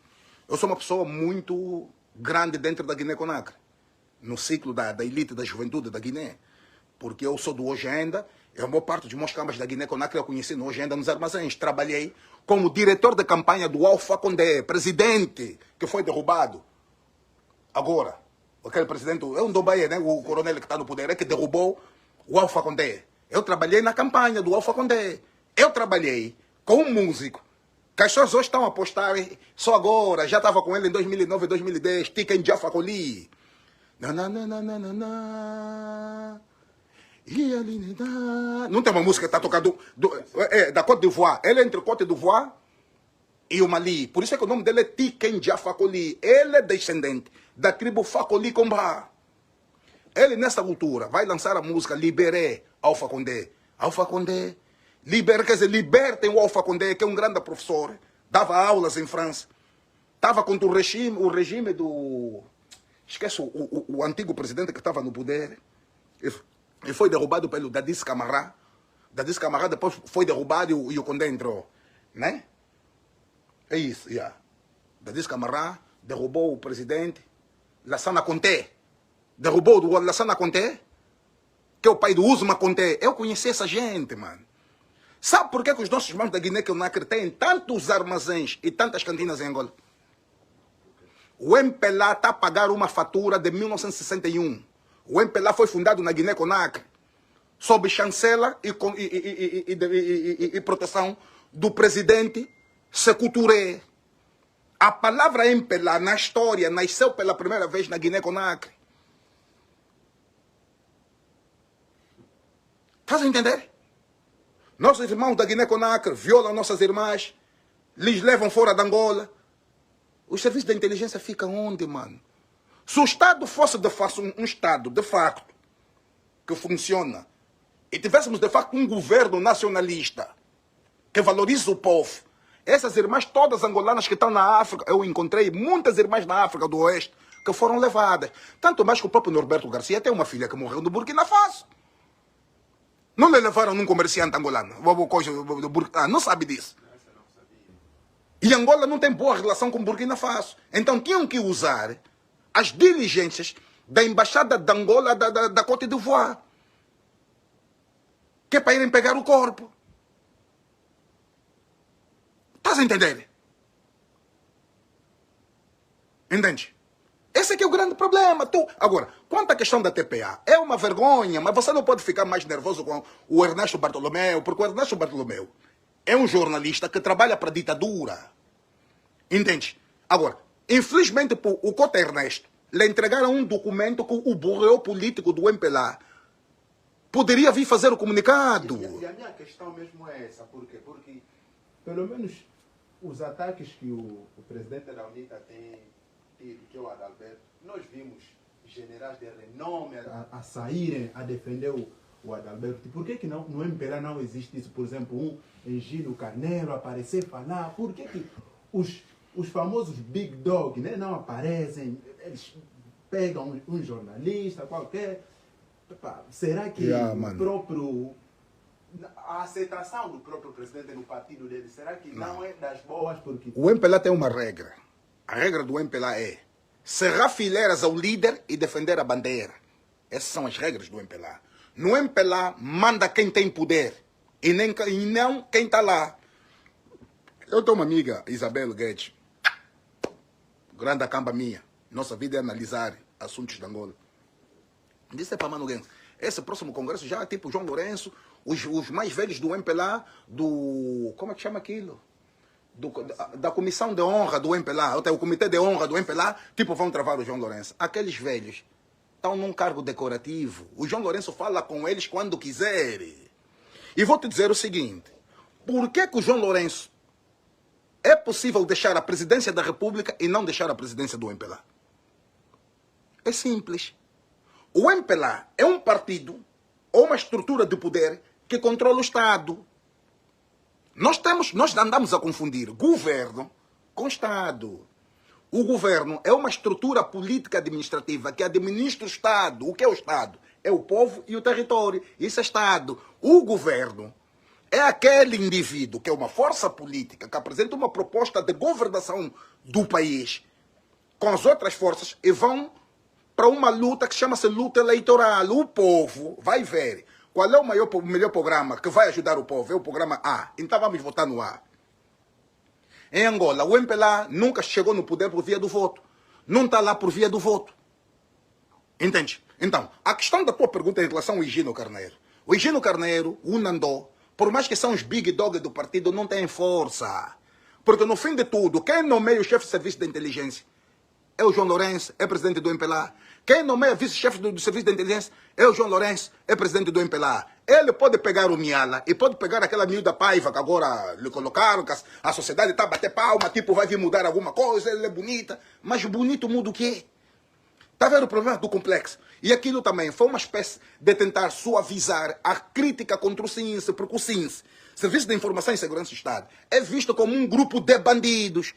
Eu sou uma pessoa muito grande dentro da Guiné-Conakry. No ciclo da elite da juventude da Guiné. Porque eu sou do Hoje Ainda. A maior parte dos meus campos da Guiné-Conakry eu conheci no Hoje Ainda nos armazéns. Trabalhei como diretor de campanha do Alpha Condé, presidente, que foi derrubado. Agora, aquele presidente, é um Dobaia, né? O coronel que está no poder, é que derrubou o Alpha Condé. Eu trabalhei na campanha do Alpha Condé. Eu trabalhei com um músico. Que as pessoas hoje estão a apostar só agora. Já estava com ele em 2009, 2010. Tiken Jaffa Coli. Não tem uma música que está tocando da Côte d'Ivoire. Ele é entre Côte d'Ivoire e o Mali. Por isso é que o nome dele é Tiken Jaffa Coli. Ele é descendente da tribo Fakoli Komba. Ele, nessa altura, vai lançar a música Liberé Alpha Condé. Alpha Condé. Quer dizer, libertem o Alpha Condé, que é um grande professor. Dava aulas em França. Estava contra o regime do... Esquece o antigo presidente que estava no poder. E foi derrubado pelo Dadis Camara. Dadis Camara depois foi derrubado e o Condé entrou. Né? É isso, yeah. Dadis Camara derrubou o presidente Lassana Conté. Derrubou o Lassana Conté, que é o pai do Ousma Conté. Eu conheci essa gente, mano. Sabe por que os nossos irmãos da Guiné-Conakry têm tantos armazéns e tantas cantinas em Angola? O MPLA está a pagar uma fatura de 1961. O MPLA foi fundado na Guiné-Conakry, sob chancela e proteção do presidente Sékou Touré. A palavra MPLA na história nasceu pela primeira vez na Guiné-Conakry. Estás a entender? Nossos irmãos da Guiné-Conakry violam nossas irmãs, lhes levam fora da Angola. Os serviços de inteligência ficam onde, mano? Se o Estado fosse de facto um Estado, de facto, que funciona, e tivéssemos de facto um governo nacionalista que valoriza o povo, essas irmãs todas angolanas que estão na África, eu encontrei muitas irmãs na África do Oeste que foram levadas. Tanto mais que o próprio Norberto Garcia tem uma filha que morreu no Burkina Faso. Não lhe levaram num comerciante angolano. Não sabe disso. E Angola não tem boa relação com Burkina Faso. Então tinham que usar as diligências da Embaixada de Angola da Côte d'Ivoire, que é para irem pegar o corpo. Estás a entender? Entende? Esse é que é o grande problema. Agora, quanto à questão da TPA, é uma vergonha, mas você não pode ficar mais nervoso com o Ernesto Bartolomeu, porque o Ernesto Bartolomeu é um jornalista que trabalha para a ditadura. Entende? Agora, infelizmente, o Cota Ernesto lhe entregaram um documento que o burro político do MPLA poderia vir fazer o comunicado. E a minha questão mesmo é essa. Por quê? Porque, pelo menos, os ataques que o presidente da UNITA tem tido, que é o Adalberto, nós vimos generais de renome a saírem a defender o Adalberto. Por que no MPLA não existe isso? Por exemplo, um Engino Carneiro aparecer falar. Por que os famosos Big Dog, né, não aparecem? Eles pegam um jornalista qualquer. Será que o próprio... A aceitação do próprio presidente no partido dele, será que não é das boas? Porque o MPLA tem uma regra. A regra do MPLA é cerrar fileiras ao líder e defender a bandeira. Essas são as regras do MPLA. No MPLA, manda quem tem poder e não quem está lá. Eu tenho uma amiga, Isabel Guedes, grande acamba minha. Nossa vida é analisar assuntos de Angola. Disse para Mano Guedes, esse próximo congresso já é tipo João Lourenço, os mais velhos do MPLA, como é que chama aquilo? Da comissão de honra do MPLA, o comitê de honra do MPLA, tipo vão travar o João Lourenço. Aqueles velhos estão num cargo decorativo. O João Lourenço fala com eles quando quiser. E vou te dizer o seguinte, por que o João Lourenço é possível deixar a presidência da República e não deixar a presidência do MPLA? É simples. O MPLA é um partido ou uma estrutura de poder que controla o Estado. Nós andamos a confundir governo com Estado. O governo é uma estrutura política administrativa que administra o Estado. O que é o Estado? É o povo e o território. Isso é Estado. O governo é aquele indivíduo que é uma força política que apresenta uma proposta de governação do país com as outras forças e vão para uma luta que chama-se luta eleitoral. O povo vai ver qual é o melhor programa que vai ajudar o povo. É o programa A. Então vamos votar no A. Em Angola, o MPLA nunca chegou no poder por via do voto. Não está lá por via do voto. Entende? Então, a questão da tua pergunta em relação ao Higino Carneiro. O Higino Carneiro, o Nandó, por mais que são os big dog do partido, não têm força. Porque no fim de tudo, quem nomeia o chefe de serviço de inteligência é o João Lourenço, é presidente do MPLA. Quem nomeia vice-chefe do serviço de inteligência é o João Lourenço, é presidente do MPLA. Ele pode pegar o Miala e pode pegar aquela miúda Paiva que agora lhe colocaram, que a sociedade está a bater palma, tipo, vai vir mudar alguma coisa, ele é bonita. Mas bonito muda o quê? Está vendo o problema do complexo? E aquilo também foi uma espécie de tentar suavizar a crítica contra o SINS, porque o SINS, Serviço de Informação e Segurança do Estado, é visto como um grupo de bandidos.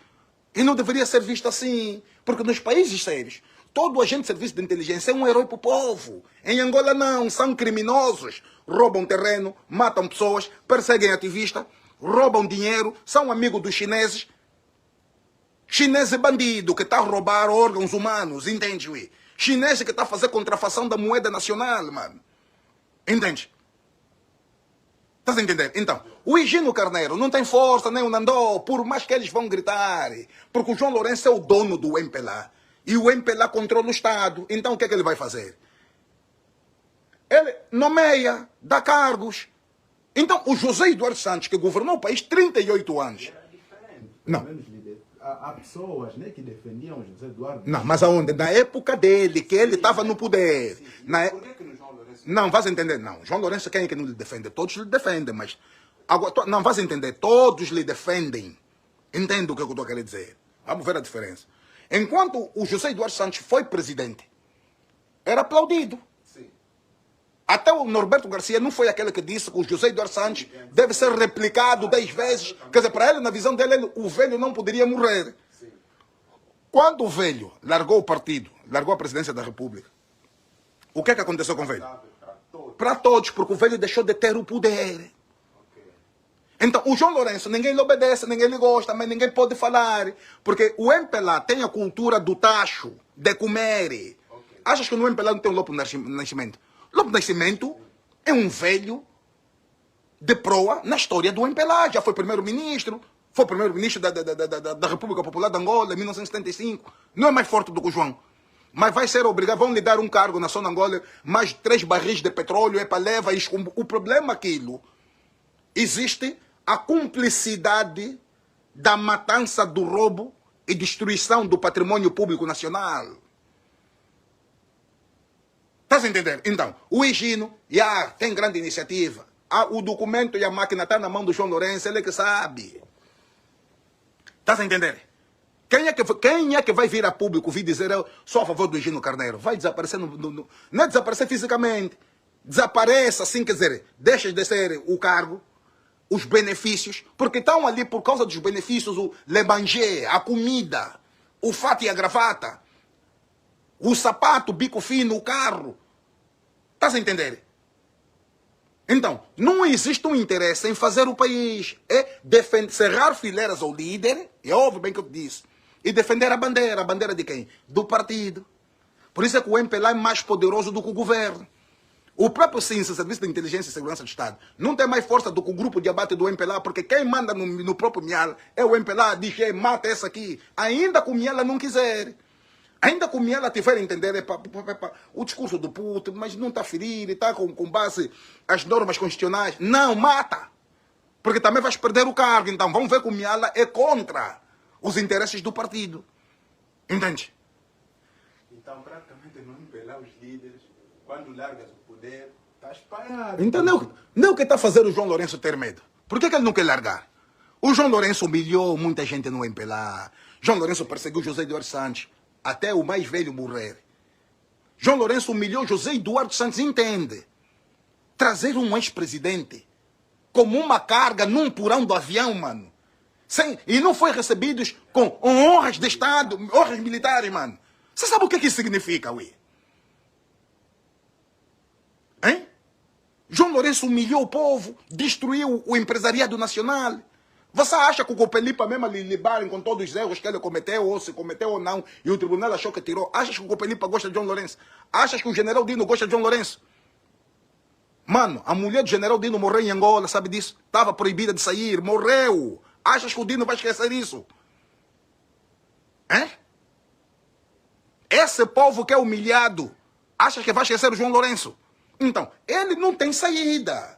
E não deveria ser visto assim, porque nos países sérios, todo agente de serviço de inteligência é um herói para o povo. Em Angola não, são criminosos. Roubam terreno, matam pessoas, perseguem ativistas, roubam dinheiro, são amigos dos chineses. Chinês é bandido que está a roubar órgãos humanos, entende, ué? Chinês que está a fazer contrafação da moeda nacional, mano. Entende? Estás a entender? Então, o Higino Carneiro não tem força, nem o Nandó, por mais que eles vão gritar. Porque o João Lourenço é o dono do MPLA. E o MPLA controla o Estado. Então, o que é que ele vai fazer? Ele nomeia, dá cargos. Então, o José Eduardo Santos, que governou o país 38 anos. Era diferente. Não. Há pessoas, né, que defendiam o José Eduardo. Não, mas aonde? Na época dele, que ele estava no poder. Sim. Por que no João Lourenço... Não, vais entender. Não, João Lourenço, quem é que não lhe defende? Todos lhe defendem, mas... Agora, não, vais entender. Todos lhe defendem. Entendo o que eu estou querendo dizer. Vamos ver a diferença. Enquanto o José Eduardo Santos foi presidente, era aplaudido. Sim. Até o Norberto Garcia não foi aquele que disse que o José Eduardo Santos deve ser replicado 10 vezes. Quer dizer, para ele, na visão dele, o velho não poderia morrer. Sim. Quando o velho largou o partido, largou a presidência da República, o que é que aconteceu com o velho? Para todos, porque o velho deixou de ter o poder. Então, o João Lourenço, ninguém lhe obedece, ninguém lhe gosta, mas ninguém pode falar. Porque o MPLA tem a cultura do tacho, de comer. Achas que no MPLA não tem o Lopo Nascimento? Lopo Nascimento é um velho de proa na história do MPLA. Já foi primeiro-ministro, foi primeiro-ministro da República Popular de Angola em 1975. Não é mais forte do que o João. mas vai ser obrigado, vão lhe dar um cargo na Sonangol, mais 3 barris de petróleo, é para levar isso. O problema é aquilo, existe a cumplicidade da matança, do roubo e destruição do patrimônio público nacional. Estás a entender? Então, o Higino tem grande iniciativa. O documento e a máquina estão na mão do João Lourenço, ele é que sabe. Estás a entender? Quem é que vai vir a público, vir dizer eu sou a favor do Higino Carneiro? Vai desaparecer, não é desaparecer fisicamente. Desapareça, assim, quer dizer, deixa de ser o cargo, os benefícios, porque estão ali por causa dos benefícios, o le manger, a comida, o fato e a gravata, o sapato, o bico fino, o carro. Estás a entender? Então, não existe um interesse em fazer o país. É cerrar fileiras ao líder, é óbvio bem que eu te disse, e defender a bandeira. A bandeira de quem? Do partido. Por isso é que o MPLA é mais poderoso do que o governo. O próprio SINSE, Serviço de Inteligência e Segurança do Estado, não tem mais força do que o grupo de abate do MPLA, porque quem manda no próprio Miala é o MPLA, diz que mata essa aqui, ainda que o Miala não quiser. Ainda que o Miala tiver a entender o discurso do puto, mas não está a ferir, está com base as normas constitucionais. Não, mata. Porque também vais perder o cargo. Então vamos ver que o Miala é contra os interesses do partido. Entende? Então, praticamente, não impelar os líderes, quando largas o poder, está espalhado. Então não é o que está a fazer o João Lourenço ter medo. Por que ele não quer largar? O João Lourenço humilhou muita gente no MPLA. João Lourenço perseguiu José Eduardo Santos até o mais velho morrer. João Lourenço humilhou José Eduardo Santos, entende? Trazer um ex-presidente como uma carga num porão do avião, mano. E não foi recebidos com honras de Estado, honras militares, mano. Você sabe o que isso significa, ué? Hein? João Lourenço humilhou o povo, destruiu o empresariado nacional. Você acha que o Copelipa mesmo lhe libarem com todos os erros que ele cometeu, ou se cometeu ou não, e o tribunal achou que tirou? Achas que o Copelipa gosta de João Lourenço? Achas que o general Dino gosta de João Lourenço? Mano, a mulher do general Dino morreu em Angola, sabe disso? Estava proibida de sair, morreu. Achas que o Dino vai esquecer isso? Hein? Esse povo que é humilhado, achas que vai esquecer o João Lourenço? Então, ele não tem saída.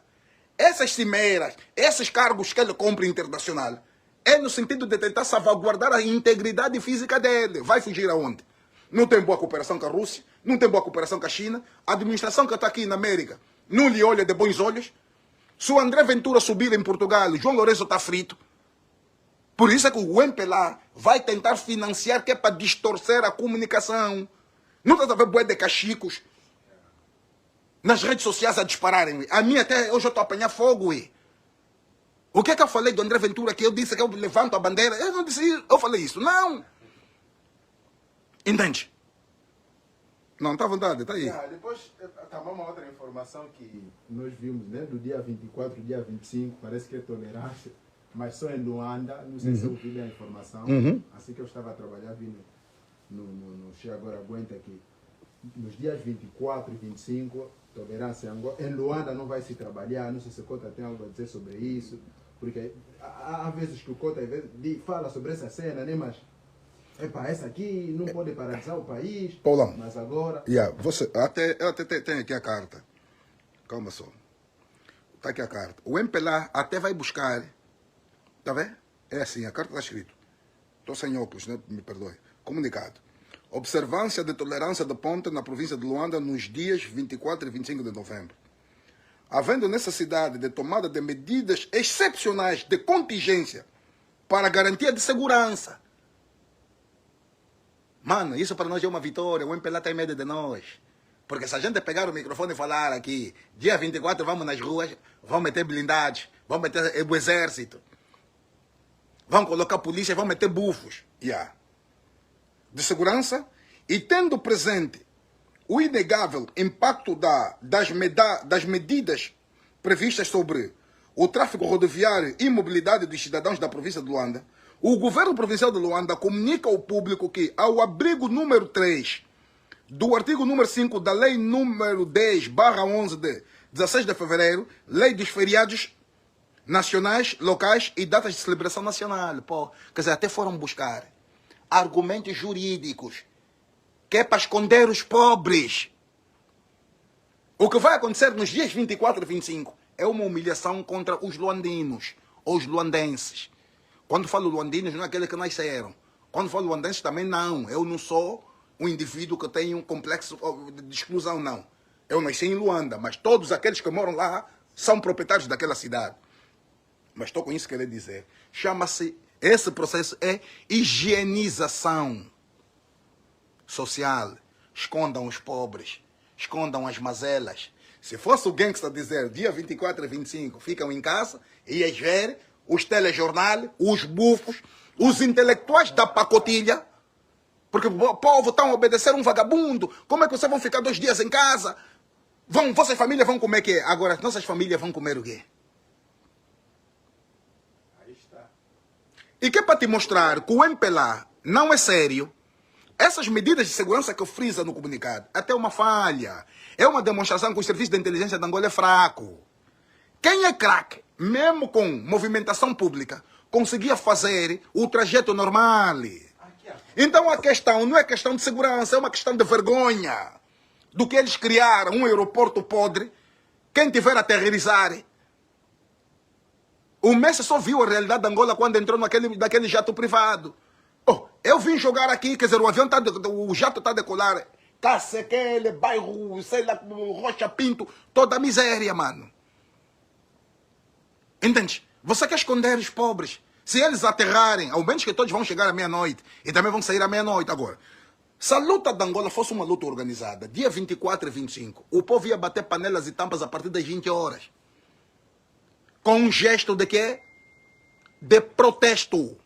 Essas cimeras, esses cargos que ele compra internacional, é no sentido de tentar salvaguardar a integridade física dele. Vai fugir aonde? Não tem boa cooperação com a Rússia, não tem boa cooperação com a China, a administração que está aqui na América não lhe olha de bons olhos. Se o André Ventura subir em Portugal, João Lourenço está frito. Por isso é que o MPLA vai tentar financiar, que é para distorcer a comunicação. Não está a ver bué de cachicos nas redes sociais a dispararem. A mim até hoje eu estou a apanhar fogo. O que é que eu falei do André Ventura, que eu disse que eu levanto a bandeira? Eu não disse isso, eu falei isso. Não. Entende? Não, está à vontade, está aí. Depois, também uma outra informação que nós vimos, né, do dia 24, dia 25, parece que é tolerância, mas só em Luanda, não sei se eu ouvi a informação, assim que eu estava a trabalhar, vi no Che Agora Aguenta aqui, nos dias 24 e 25, tolerância em Angola. Em Luanda não vai se trabalhar, não sei se o Cota tem algo a dizer sobre isso, porque há vezes que o Cota fala sobre essa cena, né, mas essa aqui não pode paralisar o país. Paulão, mas agora... Você, até tem aqui a carta. Calma só. Está aqui a carta. O MPLA até vai buscar, tá vendo? É assim, a carta está escrito. Estou sem óculos, né? Me perdoe. Comunicado. Observância de tolerância de ponte na província de Luanda nos dias 24 e 25 de novembro. Havendo necessidade de tomada de medidas excepcionais de contingência para garantia de segurança. Mano, isso para nós é uma vitória. O MPLA tem medo de nós. Porque se a gente pegar o microfone e falar aqui, dia 24 vamos nas ruas, vamos meter blindados, vamos meter o exército, vamos colocar polícia, vamos meter bufos. De segurança, e tendo presente o inegável impacto das medidas previstas sobre o tráfego rodoviário e mobilidade dos cidadãos da província de Luanda, o governo provincial de Luanda comunica ao público que, ao abrigo número 3 do artigo número 5 da lei número 10/11 de 16 de fevereiro, lei dos feriados nacionais, locais e datas de celebração nacional. Pô, quer dizer, até foram buscar argumentos jurídicos que é para esconder os pobres. O que vai acontecer nos dias 24 e 25 é uma humilhação contra os luandinos, ou os luandenses. Quando falo luandinos, não é aqueles que nasceram. Quando falo luandenses, também não. Eu não sou um indivíduo que tem um complexo de exclusão, não. Eu nasci em Luanda, mas todos aqueles que moram lá são proprietários daquela cidade. Mas estou com isso querer dizer. Chama-se, esse processo é higienização social. Escondam os pobres, escondam as mazelas. Se fosse o gangster dizer dia 24 e 25 ficam em casa, ias ver os telejornais, os bufos, os intelectuais da pacotilha, porque o povo está a obedecer um vagabundo. Como é que vocês vão ficar 2 dias em casa? Vossas famílias vão comer o quê? Agora, nossas famílias vão comer o quê? Aí está. E que é para te mostrar que o MPLA não é sério, essas medidas de segurança que eu frisa no comunicado, até uma falha. É uma demonstração que o serviço de inteligência de Angola é fraco. Quem é craque, mesmo com movimentação pública, conseguia fazer o trajeto normal. Então a questão não é questão de segurança, é uma questão de vergonha. Do que eles criaram um aeroporto podre, quem tiver a aterrorizar. O Messi só viu a realidade de Angola quando entrou naquele jato privado. Oh, eu vim jogar aqui, quer dizer, o jato está a decolar. Cacequele, bairro, sei lá, Rocha Pinto, toda a miséria, mano. Entende? Você quer esconder os pobres. Se eles aterrarem, ao menos que todos vão chegar à meia-noite e também vão sair à meia-noite agora. Se a luta de Angola fosse uma luta organizada, dia 24 e 25, o povo ia bater panelas e tampas a partir das 20 horas. Com um gesto de quê? De protesto.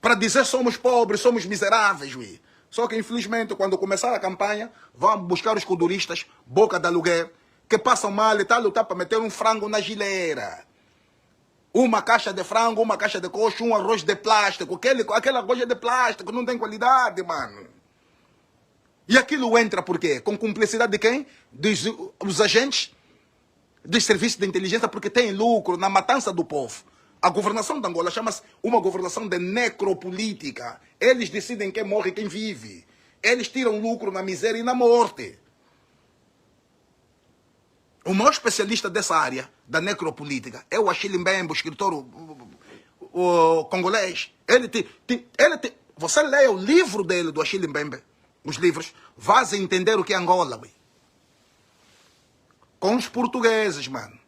Para dizer somos pobres, somos miseráveis, ui. Só que infelizmente quando começar a campanha, vão buscar os coduristas, boca de aluguer, que passam mal e tal, lutar para meter um frango na gileira. Uma caixa de frango, uma caixa de coxo, um arroz de plástico. Aquele arroz é de plástico, não tem qualidade, mano. E aquilo entra por quê? Com cumplicidade de quem? Dos agentes dos serviços de inteligência, porque tem lucro na matança do povo. A governação de Angola chama-se uma governação de necropolítica. Eles decidem quem morre e quem vive. Eles tiram lucro na miséria e na morte. O maior especialista dessa área, da necropolítica, é o Achille Mbembe, o escritor o congolês. Você lê o livro dele, do Achille Mbembe, os livros, vais entender o que é Angola, ué. Com os portugueses, mano.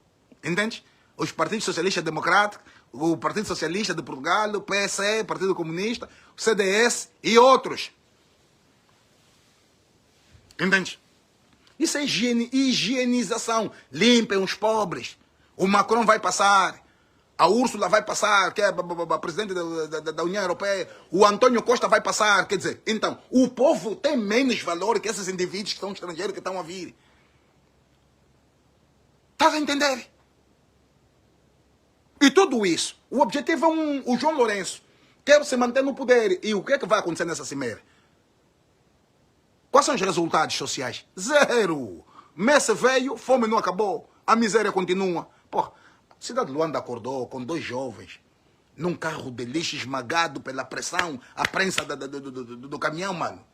Entende? Os partidos socialistas democráticos, o Partido Socialista de Portugal, o PSE, o Partido Comunista, o CDS e outros. Entende? Isso é higienização. Limpem os pobres. O Macron vai passar. A Úrsula vai passar, que é a presidente da União Europeia. O Antônio Costa vai passar. Quer dizer, então, o povo tem menos valor que esses indivíduos que são estrangeiros que estão a vir. Estás a entender? E tudo isso, o objetivo é o João Lourenço quer se manter no poder. E o que é que vai acontecer nessa cimeira? Quais são os resultados sociais? Zero. Messi veio, fome não acabou, a miséria continua. Pô, a cidade de Luanda acordou com 2 jovens num carro de lixo esmagado pela pressão, a prensa do caminhão, mano.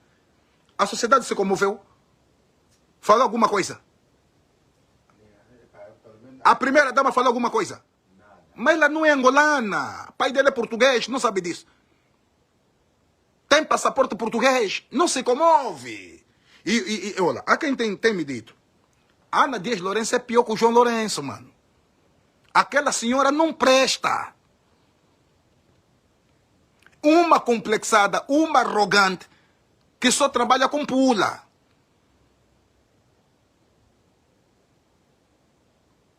A sociedade se comoveu. Falou alguma coisa? A primeira dama falou alguma coisa? Mas ela não é angolana. O pai dele é português, não sabe disso. Tem passaporte português, não se comove. E olha, há quem tem me dito, Ana Dias Lourenço é pior que o João Lourenço, mano. Aquela senhora não presta. Uma complexada, uma arrogante, que só trabalha com pula.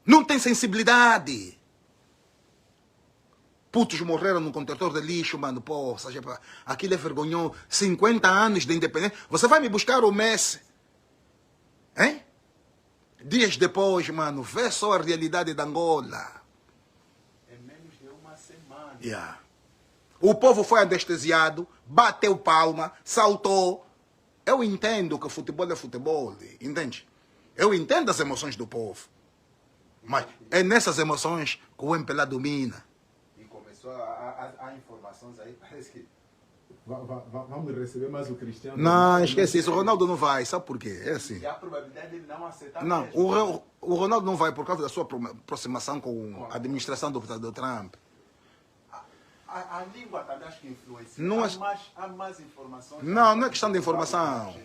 Não tem sensibilidade. Putos morreram num contentor de lixo, mano. Pô, aquilo é vergonhoso. 50 anos de independência. Você vai me buscar o Messi? Hein? Dias depois, mano, vê só a realidade da Angola. É menos de uma semana. Yeah. O povo foi anestesiado, bateu palma, saltou. Eu entendo que futebol é futebol, entende? Eu entendo as emoções do povo. Mas é nessas emoções que o MPLA domina. E começou há informações aí, parece que vamos receber mais o Cristiano. Não, esquece isso. O Ronaldo não vai. Sabe por quê? É assim. E a probabilidade dele não aceitar. Não, mesmo. o Ronaldo não vai por causa da sua aproximação com a administração do Trump. A língua também acho que influencia. Não, Há mais informações. não é questão de informação.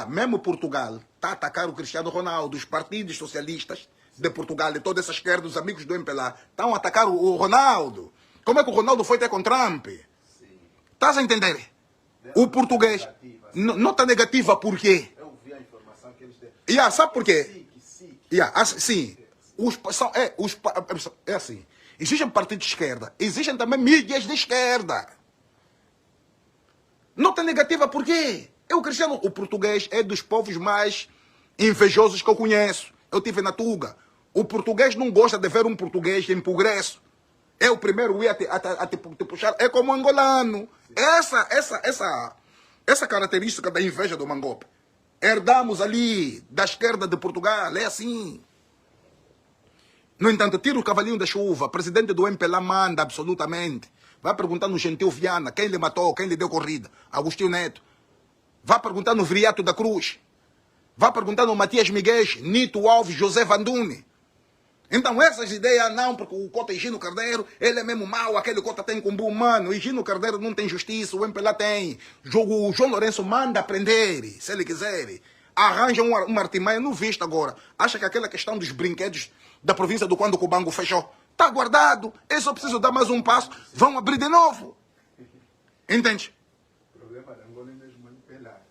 Mesmo Portugal está a atacar o Cristiano Ronaldo, os partidos socialistas de Portugal e toda essa esquerda, os amigos do MPLA, estão a atacar o Ronaldo. Como é que o Ronaldo foi ter com Trump? Estás a entender? O português, nota negativa por quê? Eu vi a informação que eles deram. Sabe por quê? Sim. É assim. Existem partidos de esquerda, existem também mídias de esquerda. Nota negativa por quê? O português é dos povos mais invejosos que eu conheço. Eu estive na Tuga. O português não gosta de ver um português em progresso. É o primeiro a te puxar. É como angolano. Essa característica da inveja do Mangope. Herdamos ali da esquerda de Portugal. É assim. No entanto, tira o cavalinho da chuva. Presidente do MPLA manda absolutamente. Vai perguntar no Gentil Viana quem lhe matou, quem lhe deu corrida. Agostinho Neto. Vai perguntar no Viriato da Cruz. Vai perguntar no Matias Miguel, Nito Alves, José Vandune. Então essas ideias não, porque o Cota Higino Carneiro, ele é mesmo mau, aquele Cota tem cumbu humano, Higino Carneiro não tem justiça, o MPLA tem. O João Lourenço manda prender, se ele quiser. Arranja uma artimanha, não visto agora. Acha que aquela questão dos brinquedos da província do quando o Cubango fechou, está guardado, eu só preciso dar mais um passo, vão abrir de novo. Entende? O problema da Angola é mesmo MPLA.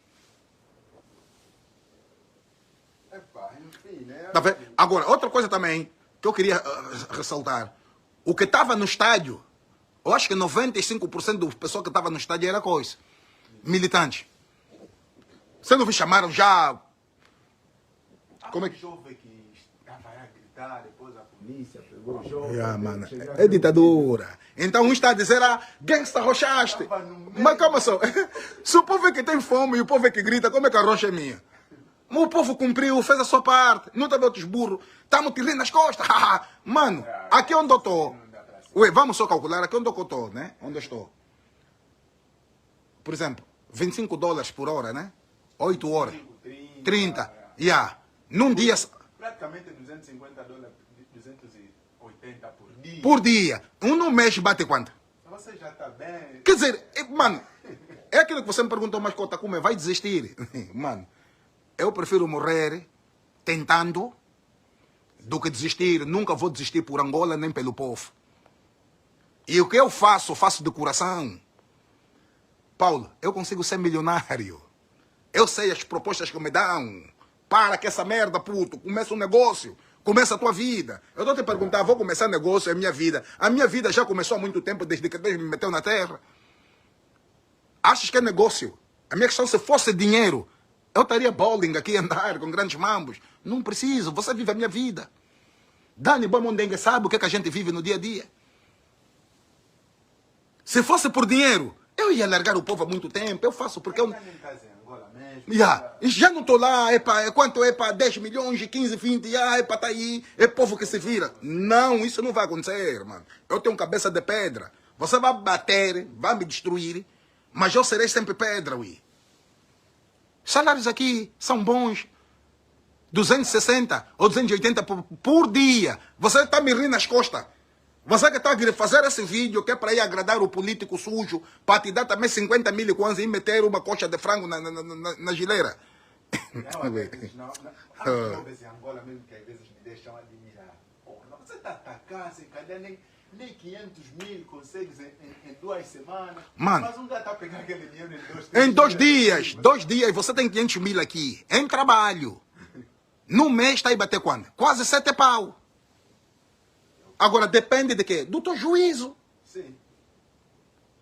Enfim, né? Tá vendo? Agora, outra coisa também que eu queria ressaltar. O que estava no estádio, eu acho que 95% do pessoal que estava no estádio era coisa. Militante. Você não viu, chamaram já... Como é que... jovem que estava a gritar, depois a polícia pegou o jovem. Mano, é ditadura. Então um está a dizer, gangsta rochaste. Mas calma só. Se o povo é que tem fome e o povo é que grita, como é que a rocha é minha? O povo cumpriu, fez a sua parte. Não está vendo outros burros. Estamos tirando nas costas. Mano, aqui onde eu estou. Ué, vamos só calcular aqui onde eu estou, né? Onde eu estou. Por exemplo, $25 por hora, né? 8 horas. 30. Num dia. Praticamente $250, 280 por dia. Por dia. Num mês bate quanto? Você já está bem. Quer dizer, mano, é aquilo que você me perguntou, mas Cota, como é? Vai desistir? Mano, eu prefiro morrer tentando do que desistir. Nunca vou desistir por Angola nem pelo povo. E o que eu faço de coração. Paulo, eu consigo ser milionário. Eu sei as propostas que me dão. Para que essa merda, puto. Começa um negócio. Começa a tua vida. Eu estou te perguntar, vou começar negócio, é a minha vida. A minha vida já começou há muito tempo, desde que Deus me meteu na terra. Achas que é negócio? A minha questão, se fosse dinheiro, eu estaria bowling aqui, andar com grandes mambos. Não preciso, você vive a minha vida. Dani Bamondengue sabe o que a gente vive no dia a dia. Se fosse por dinheiro, eu ia largar o povo há muito tempo. Eu faço porque eu... Já não estou lá, quanto é para 10 milhões, 15, 20, é para estar aí, é povo que se vira. Não, isso não vai acontecer, mano. Eu tenho cabeça de pedra. Você vai bater, vai me destruir, mas eu serei sempre pedra, ui. Salários aqui são bons. 260 ou 280 por dia. Você está me rindo nas costas. Você que está a fazer esse vídeo que é para ir agradar o político sujo, para te dar também 50 mil kwanza e meter uma coxa de frango na gileira. Em Angola mesmo que às vezes me deixam admirar. Você está atacando, cadê nem 500 mil consegues em 2 semanas. Mano, mas um gato está a pegar aquele dinheiro em 2 dias. 2 dias você tem 500 mil aqui. Em trabalho. No mês está aí bater quanto? Quase 7 pau. Agora depende de quê? Do teu juízo. Sim.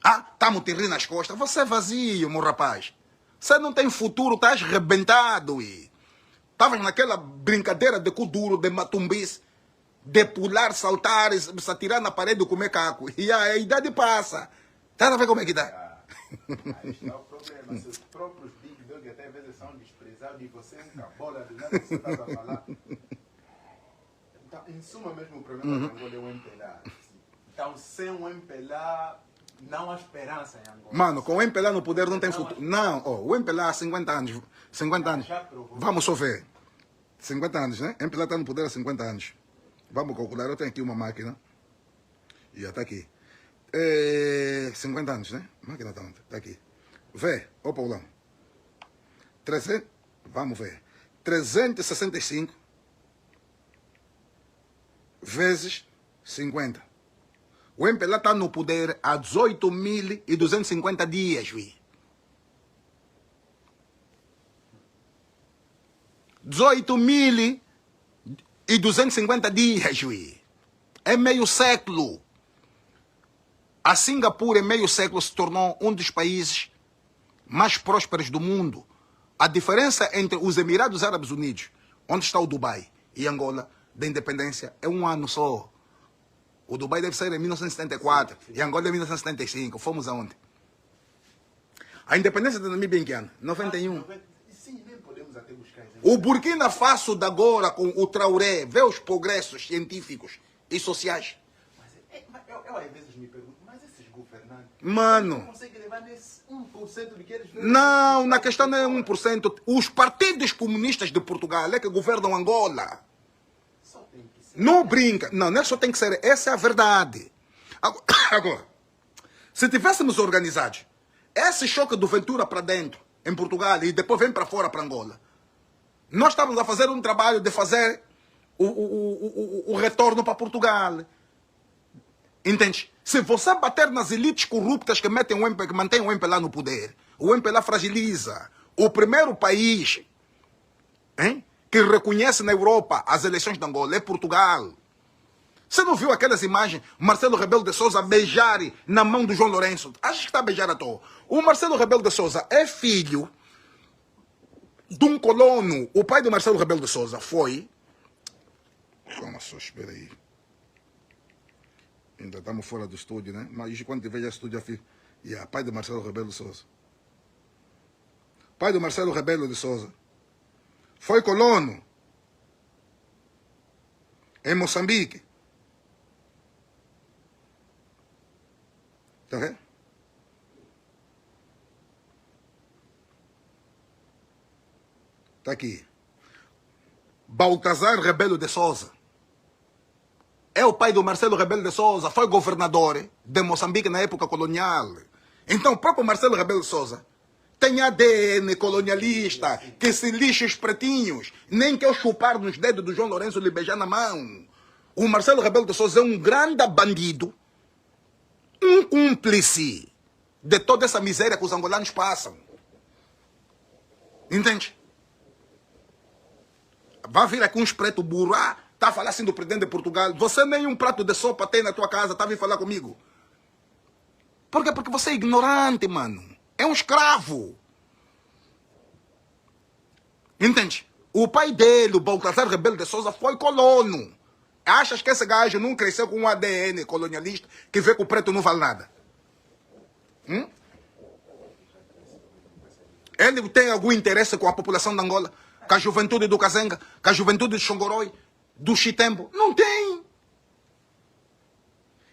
Estamos te rindo nas costas. Você é vazio, meu rapaz. Você não tem futuro, estás rebentado. Estavas naquela brincadeira de cu duro, de matumbice, de pular, saltar, se atirar na parede e comer caco. E a idade passa. Tá a ver como é que dá? Aí está o problema. Seus próprios big dog até às vezes são desprezados e você nunca bola do nada que você está a falar. Então, em suma mesmo, o problema da Angola é o MPLA. Então, sem o MPLA, Não há esperança em Angola. Mano, com o MPLA no poder não tem futuro. Não, ó, o MPLA há 50 anos. 50 anos. Vamos só ver. 50 anos, né? O MPLA está no poder há 50 anos. Vamos calcular, eu tenho aqui uma máquina. E já está aqui. 50 anos, né? A máquina está onde? Está aqui. Vê, ô Paulão. 300, vamos ver. 365 vezes 50. O MPLA está no poder há 18.250 dias, vi. 18.250 dias, vi. É meio século. A Singapura, em meio século, se tornou um dos países mais prósperos do mundo. A diferença entre os Emirados Árabes Unidos, onde está o Dubai, e Angola, da independência, é um ano só. O Dubai deve ser em 1974 e Angola em 1975. Fomos aonde? A independência da Namíbia em que ano? 91. Sim, nem podemos até buscar exemplo. O Burkina Faso de agora, com o Traoré, vê os progressos científicos e sociais. Eu às vezes me pergunto, mas esses governantes Mano, não conseguem levar nesse 1% do que eles... não, na questão não é 1%. Os partidos comunistas de Portugal é que governam Angola. Só tem que ser. Não brinca. Não, não é só tem que ser. Essa é a verdade. Agora, se tivéssemos organizados esse choque do Ventura para dentro, em Portugal, e depois vem para fora, para Angola, nós estávamos a fazer um trabalho de fazer o retorno para Portugal. Entende? Se você bater nas elites corruptas que mantêm o MPLA no poder, o MPLA fragiliza. O primeiro país que reconhece na Europa as eleições de Angola é Portugal. Você não viu aquelas imagens? Marcelo Rebelo de Sousa beijar na mão do João Lourenço? Acho que está a beijar à toa. O Marcelo Rebelo de Sousa é filho de um colono. O pai do Marcelo Rebelo de Sousa foi... Calma só, espera aí. Ainda estamos fora do estúdio, né? Mas quando tiver já estúdio, eu fico... pai do Marcelo Rebelo de Sousa. Pai do Marcelo Rebelo de Sousa. Foi colono em Moçambique. Tá vendo? Tá aqui. Baltazar Rebelo de Sousa. É o pai do Marcelo Rebelo de Sousa. Foi governador de Moçambique na época colonial. Então, o próprio Marcelo Rebelo de Sousa tem ADN colonialista, que se lixa os pretinhos. Nem que eu chupar nos dedos do João Lourenço e lhe beijar na mão. O Marcelo Rebelo de Sousa é um grande bandido, um cúmplice de toda essa miséria que os angolanos passam. Entende? Vai vir aqui uns pretos burros, tá a falar assim do presidente de Portugal. Você nem um prato de sopa tem na tua casa, tá a vir falar comigo. Por quê? Porque você é ignorante, mano. É um escravo. Entende? O pai dele, o Baltazar Rebelo de Sousa, foi colono. Achas que esse gajo não cresceu com um ADN colonialista que vê que o preto não vale nada? Ele tem algum interesse com a população de Angola? Com a juventude do Kazenga? Com a juventude de Xongoroi? Do Chitembo? Não tem.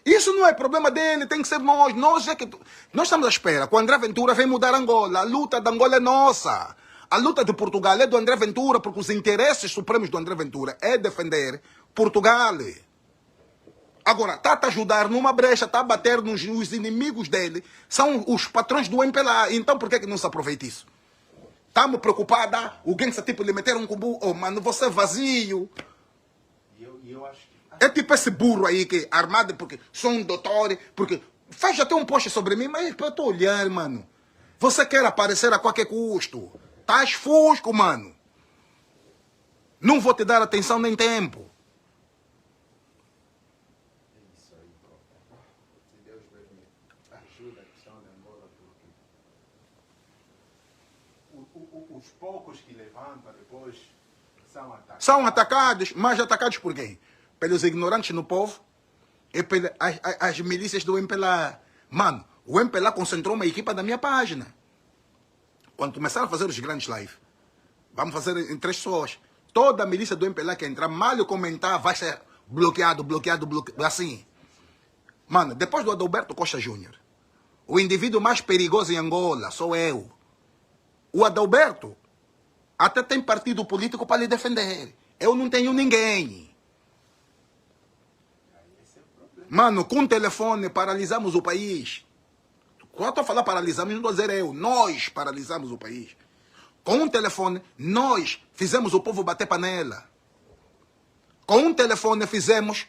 Isso não é problema dele, tem que ser nós. Nós estamos à espera que o André Ventura vem mudar Angola. A luta da Angola é nossa. A luta de Portugal é do André Ventura, porque os interesses supremos do André Ventura é defender Portugal. Agora, está a ajudar numa brecha, está a bater nos inimigos dele. São os patrões do MPLA. Então por que não se aproveita isso? Estamos preocupados, o gangsta tipo lhe meter um cubu. Oh, mano, você é vazio. Eu acho que... É tipo esse burro aí que armado porque sou um doutor, porque faz até um post sobre mim, mas eu estou olhando, mano. Você quer aparecer a qualquer custo. Estás fusco, mano. Não vou te dar atenção nem tempo. É isso aí, bro. Se Deus me ajuda a questão de Angola, porque os poucos que levantam depois são atacados. São atacados, mas atacados por quem? Pelos ignorantes no povo e pelas as milícias do MPLA. Mano, o MPLA concentrou uma equipa da minha página. Quando começaram a fazer os grandes lives, vamos fazer em 3 pessoas. Toda a milícia do MPLA que entrar, mal eu comentar, vai ser bloqueado, assim. Mano, depois do Adalberto Costa Júnior, O indivíduo mais perigoso em Angola sou eu. O Adalberto até tem partido político para lhe defender. Eu não tenho ninguém. Mano, com o telefone paralisamos o país. Quando eu estou a falar paralisamos, não estou a dizer eu. Nós paralisamos o país. Com um telefone, nós fizemos o povo bater panela. Com um telefone fizemos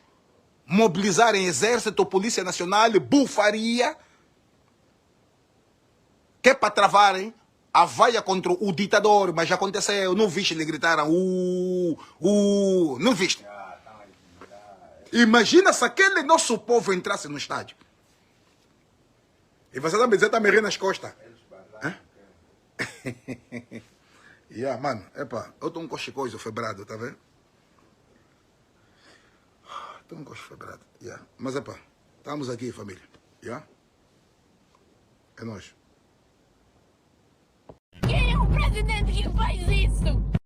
mobilizar em exército, polícia nacional, bufaria, que é para travarem a vaia contra o ditador. Mas já aconteceu, não viste ele gritaram, não viste? Imagina se aquele nosso povo entrasse no estádio. E você está me dizendo, está me rindo nas costas. Mano, epa, eu estou um coisa febrado, tá vendo? Estou um coisa febrado, Mas epa, estamos aqui, família, É nóis. Quem é o presidente que faz isso?